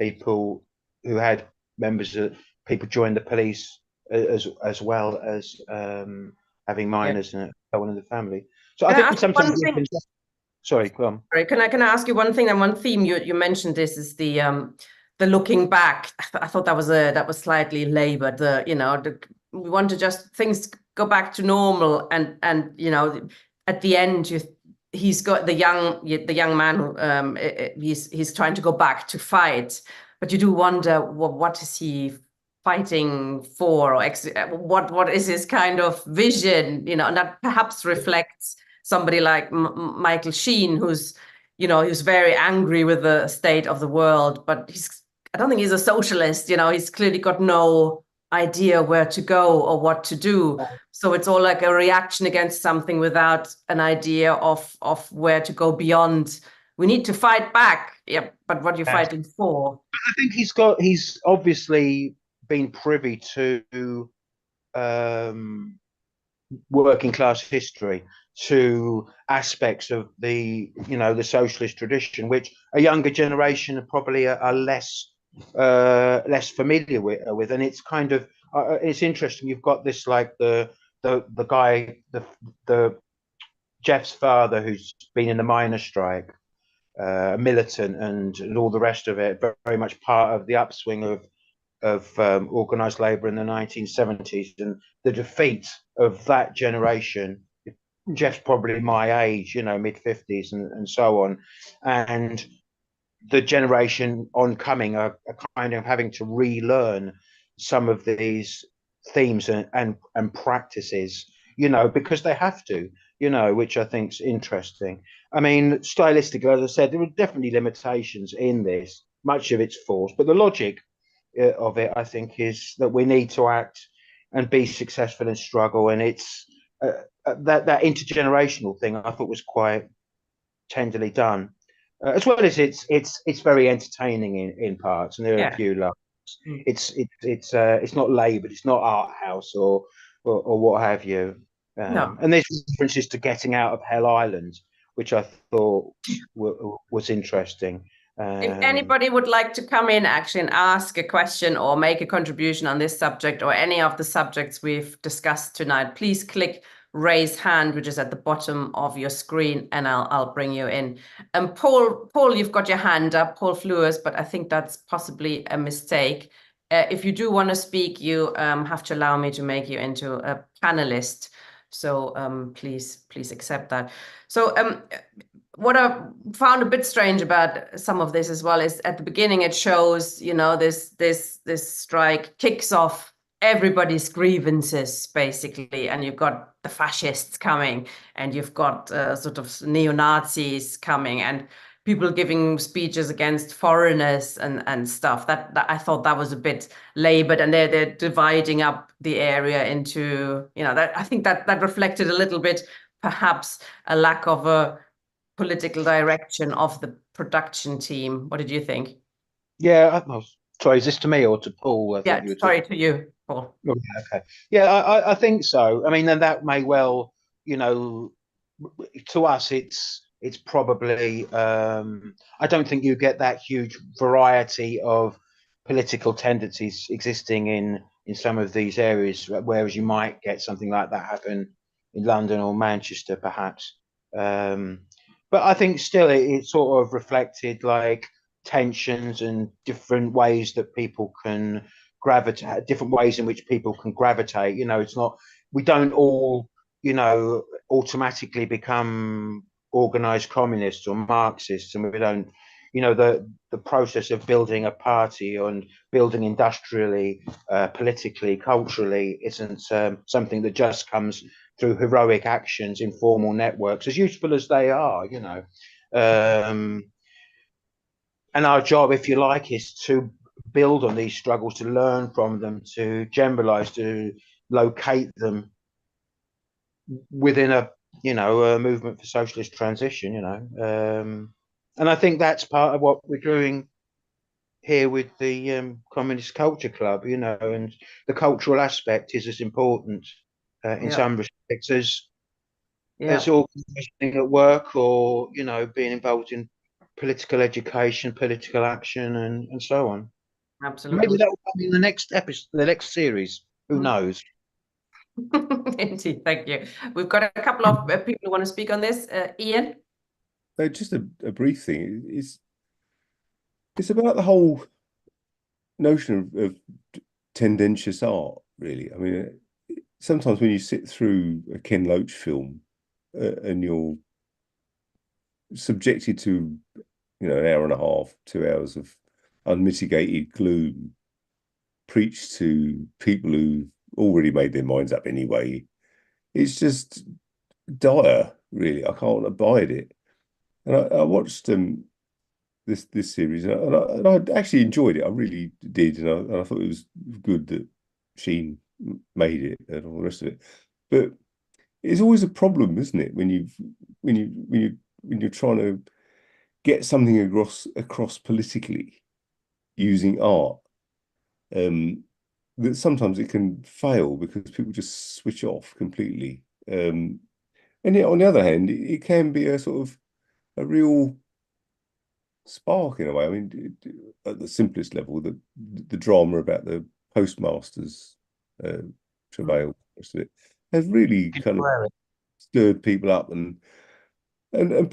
People who had people join the police as well as having miners and one in the family. So I think sometimes. Sorry, go on. Sorry, can I ask you one thing? And one theme you mentioned is the looking back. I thought that was slightly labored. We want to just things go back to normal, and at the end he's got the young man who, he's trying to go back to fight, but you do wonder what is he fighting for, or what is his kind of vision, and that perhaps reflects somebody like Michael Sheen, who's very angry with the state of the world, but I don't think he's a socialist. He's clearly got no idea where to go or what to do. So it's all like a reaction against something without an idea of where to go beyond. We need to fight back. Yeah, but what are you fighting for? I think he's obviously been privy to working class history, to aspects of the socialist tradition, which a younger generation probably are less familiar with, and it's kind of it's interesting. You've got this like the guy, the Jeff's father, who's been in the miners' strike, militant, and all the rest of it, very much part of the upswing of organized labor in the 1970s, and the defeat of that generation. Jeff's probably my age, mid-50s and so on, and the generation oncoming are kind of having to relearn some of these themes and practices, because they have to, which I think is interesting. I mean, stylistically, as I said, there are definitely limitations in this. Much of it's forced, but the logic of it, I think, is that we need to act and be successful and struggle, and it's that intergenerational thing I thought was quite tenderly done. As well as it's very entertaining in parts, and there are a few laughs. It's not laboured, it's not art house or what have you. No. And there's references to getting out of Hell Island, which I thought was interesting. If anybody would like to come in actually and ask a question or make a contribution on this subject or any of the subjects we've discussed tonight, please click raise hand, which is at the bottom of your screen, and I'll bring you in. Paul, you've got your hand up, Paul Fleurs, but I think that's possibly a mistake. If you do want to speak, you have to allow me to make you into a panelist. So please accept that. So what I found a bit strange about some of this as well is at the beginning it shows, this strike kicks off everybody's grievances, basically, and you've got the fascists coming, and you've got sort of neo-Nazis coming, and people giving speeches against foreigners and stuff. That I thought that was a bit labored, and they're dividing up the area into, that I think that reflected a little bit perhaps a lack of a political direction of the production team. What did you think? Yeah, sorry, is this to me or to Paul? Yeah, sorry, to you, Paul. Okay. Yeah, I think so. I mean, and that may well, to us, it's probably, I don't think you get that huge variety of political tendencies existing in some of these areas, whereas you might get something like that happen in London or Manchester, perhaps. But I think still it sort of reflected like tensions and different ways that people can gravitate, different ways in which people can gravitate. It's not, we don't all, automatically become organized communists or Marxists, and we don't, the process of building a party and building industrially, politically, culturally isn't something that just comes through heroic actions in formal networks, as useful as they are, and our job, if you like, is to build on these struggles, to learn from them, to generalize, to locate them within a movement for socialist transition, and I think that's part of what we're doing here with the Communist Culture Club, and the cultural aspect is as important in some respects as organising at work or being involved in political education, political action, and so on. Absolutely. Maybe that will come in the next episode, the next series. Who knows? Indeed, thank you. We've got a couple of people who want to speak on this. Ian? Just a brief thing. It's about the whole notion of tendentious art, really. I mean, sometimes when you sit through a Ken Loach film and you're subjected to, an hour and a half, 2 hours of unmitigated gloom preached to people who already made their minds up anyway, it's just dire, really. I can't abide it. And I watched this series, and I actually enjoyed it. I really did, and I thought it was good that Sheen made it and all the rest of it. But it's always a problem, isn't it, when you're trying to get something across politically using art, that sometimes it can fail because people just switch off completely. And yet, on the other hand, it can be a sort of a real spark in a way. I mean, at the simplest level, the drama about the postmasters travail, most of it, has really kind of stirred people up, and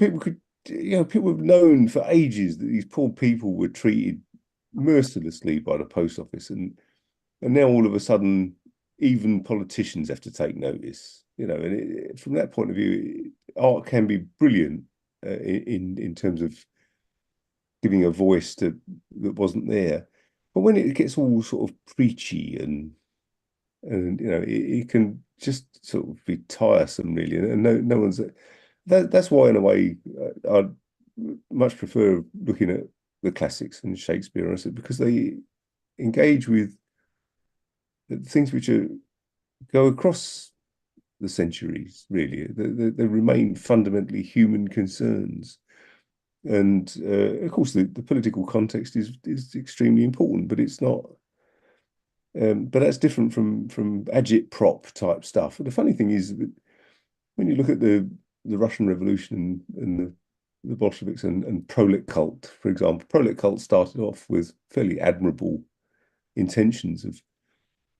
people could, people have known for ages that these poor people were treated mercilessly by the post office, and now all of a sudden, even politicians have to take notice. And from that point of view, art can be brilliant in terms of giving a voice that wasn't there. But when it gets all sort of preachy and it can just sort of be tiresome, really, and no one's. That's why, in a way, I'd much prefer looking at the classics and Shakespeare, because they engage with things which go across the centuries, really. They remain fundamentally human concerns. And of course, the political context is extremely important, but it's not. But that's different from agitprop type stuff. And the funny thing is that when you look at the Russian Revolution and the Bolsheviks and prolet cult, for example, prolet cult started off with fairly admirable intentions of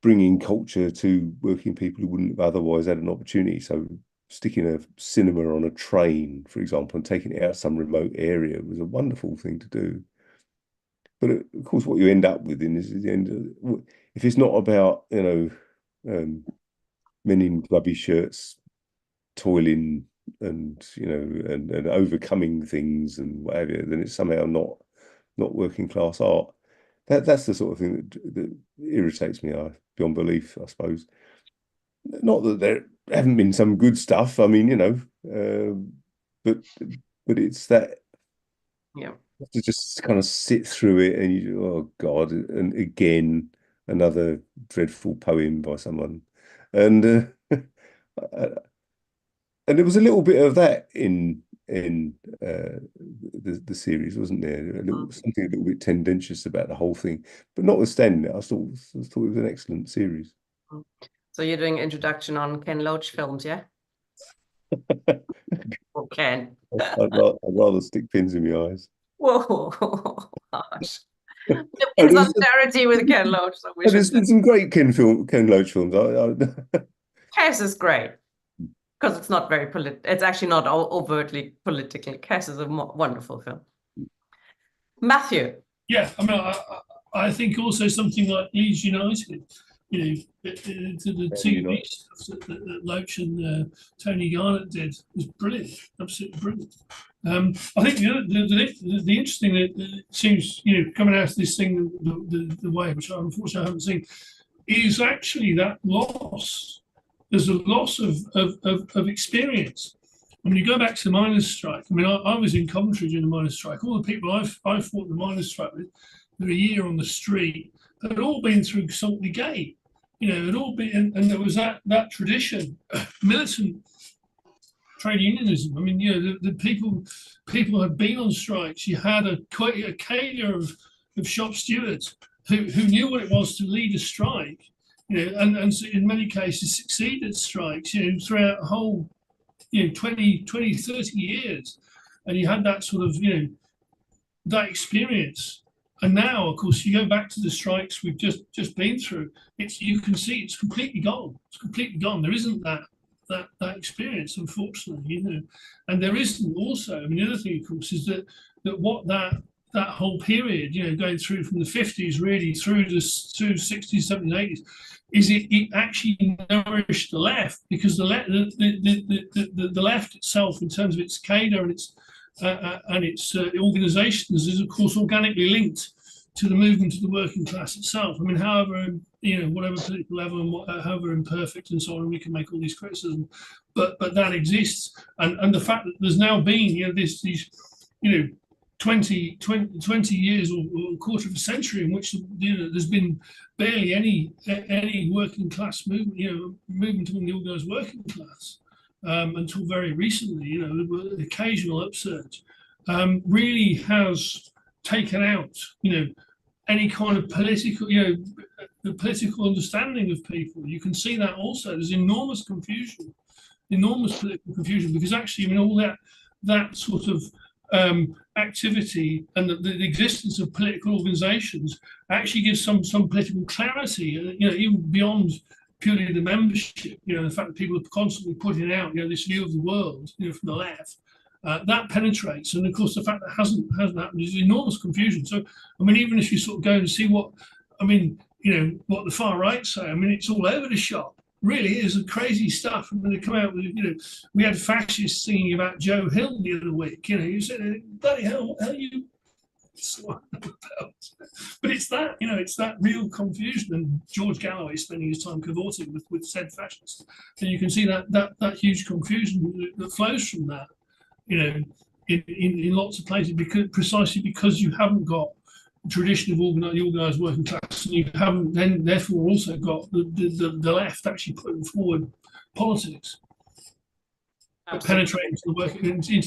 bringing culture to working people who wouldn't have otherwise had an opportunity. So sticking a cinema on a train, for example, and taking it out some remote area was a wonderful thing to do. But of course, what you end up with if it's not about men in grubby shirts toiling and and overcoming things and whatever, then it's somehow not working class art. That's the sort of thing that irritates me beyond belief, I suppose. Not that there haven't been some good stuff. I mean, but it's that Yeah. To just kind of sit through it, and you, oh God, and again another dreadful poem by someone, and there was a little bit of that in the series, wasn't there? Something a little bit tendentious about the whole thing, but notwithstanding it, I thought it was an excellent series. So you're doing introduction on Ken Loach films, yeah? Or Ken? I'd rather stick pins in my eyes. Whoa, gosh. In solidarity with Ken Loach. So there's been some great Ken Loach films. Kes is great because it's not very it's actually not overtly political. Kes is a wonderful film. Matthew. Yeah, I mean, I think also something like Leeds United, you know, the TV stuff that Loach and Tony Garnett did was brilliant, absolutely brilliant. I think the interesting that it seems, you know, coming out of this thing the way, which unfortunately I haven't seen, is actually that loss. There's a loss of experience. When you go back to the miners' strike, I mean, I was in Coventry during the miners' strike. All the people I've fought the miners' strike with, for a year on the street, had all been through Saltley Gate. You know, had all been, and there was that tradition, militant trade unionism. I mean, you know, the people had been on strikes. You had a cadre of shop stewards who knew what it was to lead a strike, you know, and in many cases succeeded strikes, you know, throughout the whole, you know, 20, 30 years. And you had that sort of, you know, that experience. And now, of course, you go back to the strikes we've just been through. You can see it's completely gone. It's completely gone. There isn't that experience, unfortunately, you know. And there isn't also. I mean, the other thing, of course, is that that whole period, you know, going through from the 50s really through the 60s, 70s, 80s, is it actually nourished the left, because the left itself, in terms of its cadre and its organisations, is of course organically linked to the movement of the working class itself. I mean, however, you know, whatever political level and however imperfect and so on, we can make all these criticisms, but that exists, and the fact that there's now been, you know, these you know 20 years or a quarter of a century in which, you know, there's been barely any working class movement, you know, movement among the organised working class until very recently, you know, the occasional upsurge, really has taken out, you know, any kind of political, you know, the political understanding of people. You can see that also. There's enormous confusion, enormous political confusion, because actually, I mean, all that sort of activity and the existence of political organisations actually gives some political clarity, you know, even beyond purely the membership. You know, the fact that people are constantly putting out, you know, this view of the world, you know, from the left, that penetrates. And of course, the fact that hasn't happened is enormous confusion. So, I mean, even if you sort of go and see what, I mean, you know, what the far right say, I mean, it's all over the shop. Really is crazy stuff. And when they come out with, you know, we had fascists singing about Joe Hill the other week. You know, you said, bloody hell, what the hell are you about? But it's that, you know, it's that real confusion. And George Galloway spending his time cavorting with said fascists. And you can see that huge confusion that flows from that, you know, in lots of places, precisely because you haven't got tradition of the organised working class, and you haven't then therefore also got the left actually putting forward politics that penetrate into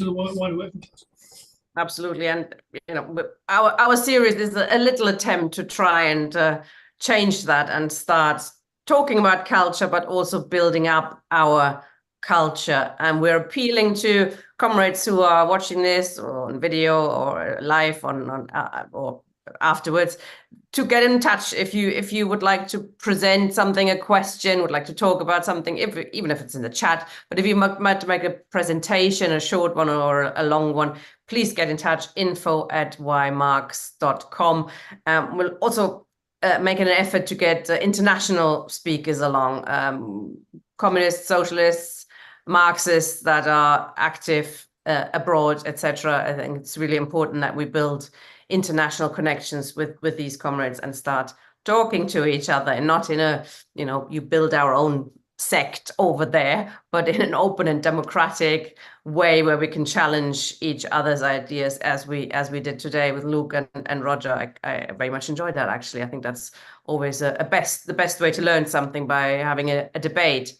the wider working class. Absolutely, and you know, our series is a little attempt to try and change that and start talking about culture, but also building up our culture. And we're appealing to comrades who are watching this or on video or live or afterwards, to get in touch if you would like to present something, a question, would like to talk about something, even if it's in the chat. But if you might make a presentation, a short one or a long one, please get in touch, info@ymarks.com. We'll also make an effort to get international speakers along, communists, socialists, Marxists that are active abroad, etc. I think it's really important that we build international connections with these comrades and start talking to each other, and not in a, you know, you build our own sect over there, but in an open and democratic way where we can challenge each other's ideas as we did today with Luke and Roger. I very much enjoyed that, actually. I think that's always the best way to learn something, by having a debate.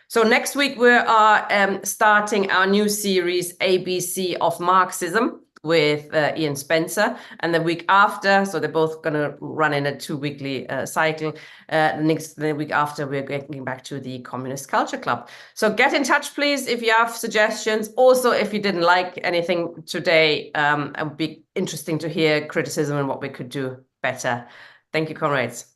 So next week we are starting our new series, ABC of Marxism, with Ian Spencer, and the week after, so they're both going to run in a 2-weekly cycle. The week after, we're getting back to the Communist Culture Club. So get in touch, please, if you have suggestions. Also, if you didn't like anything today, it would be interesting to hear criticism and what we could do better. Thank you, comrades.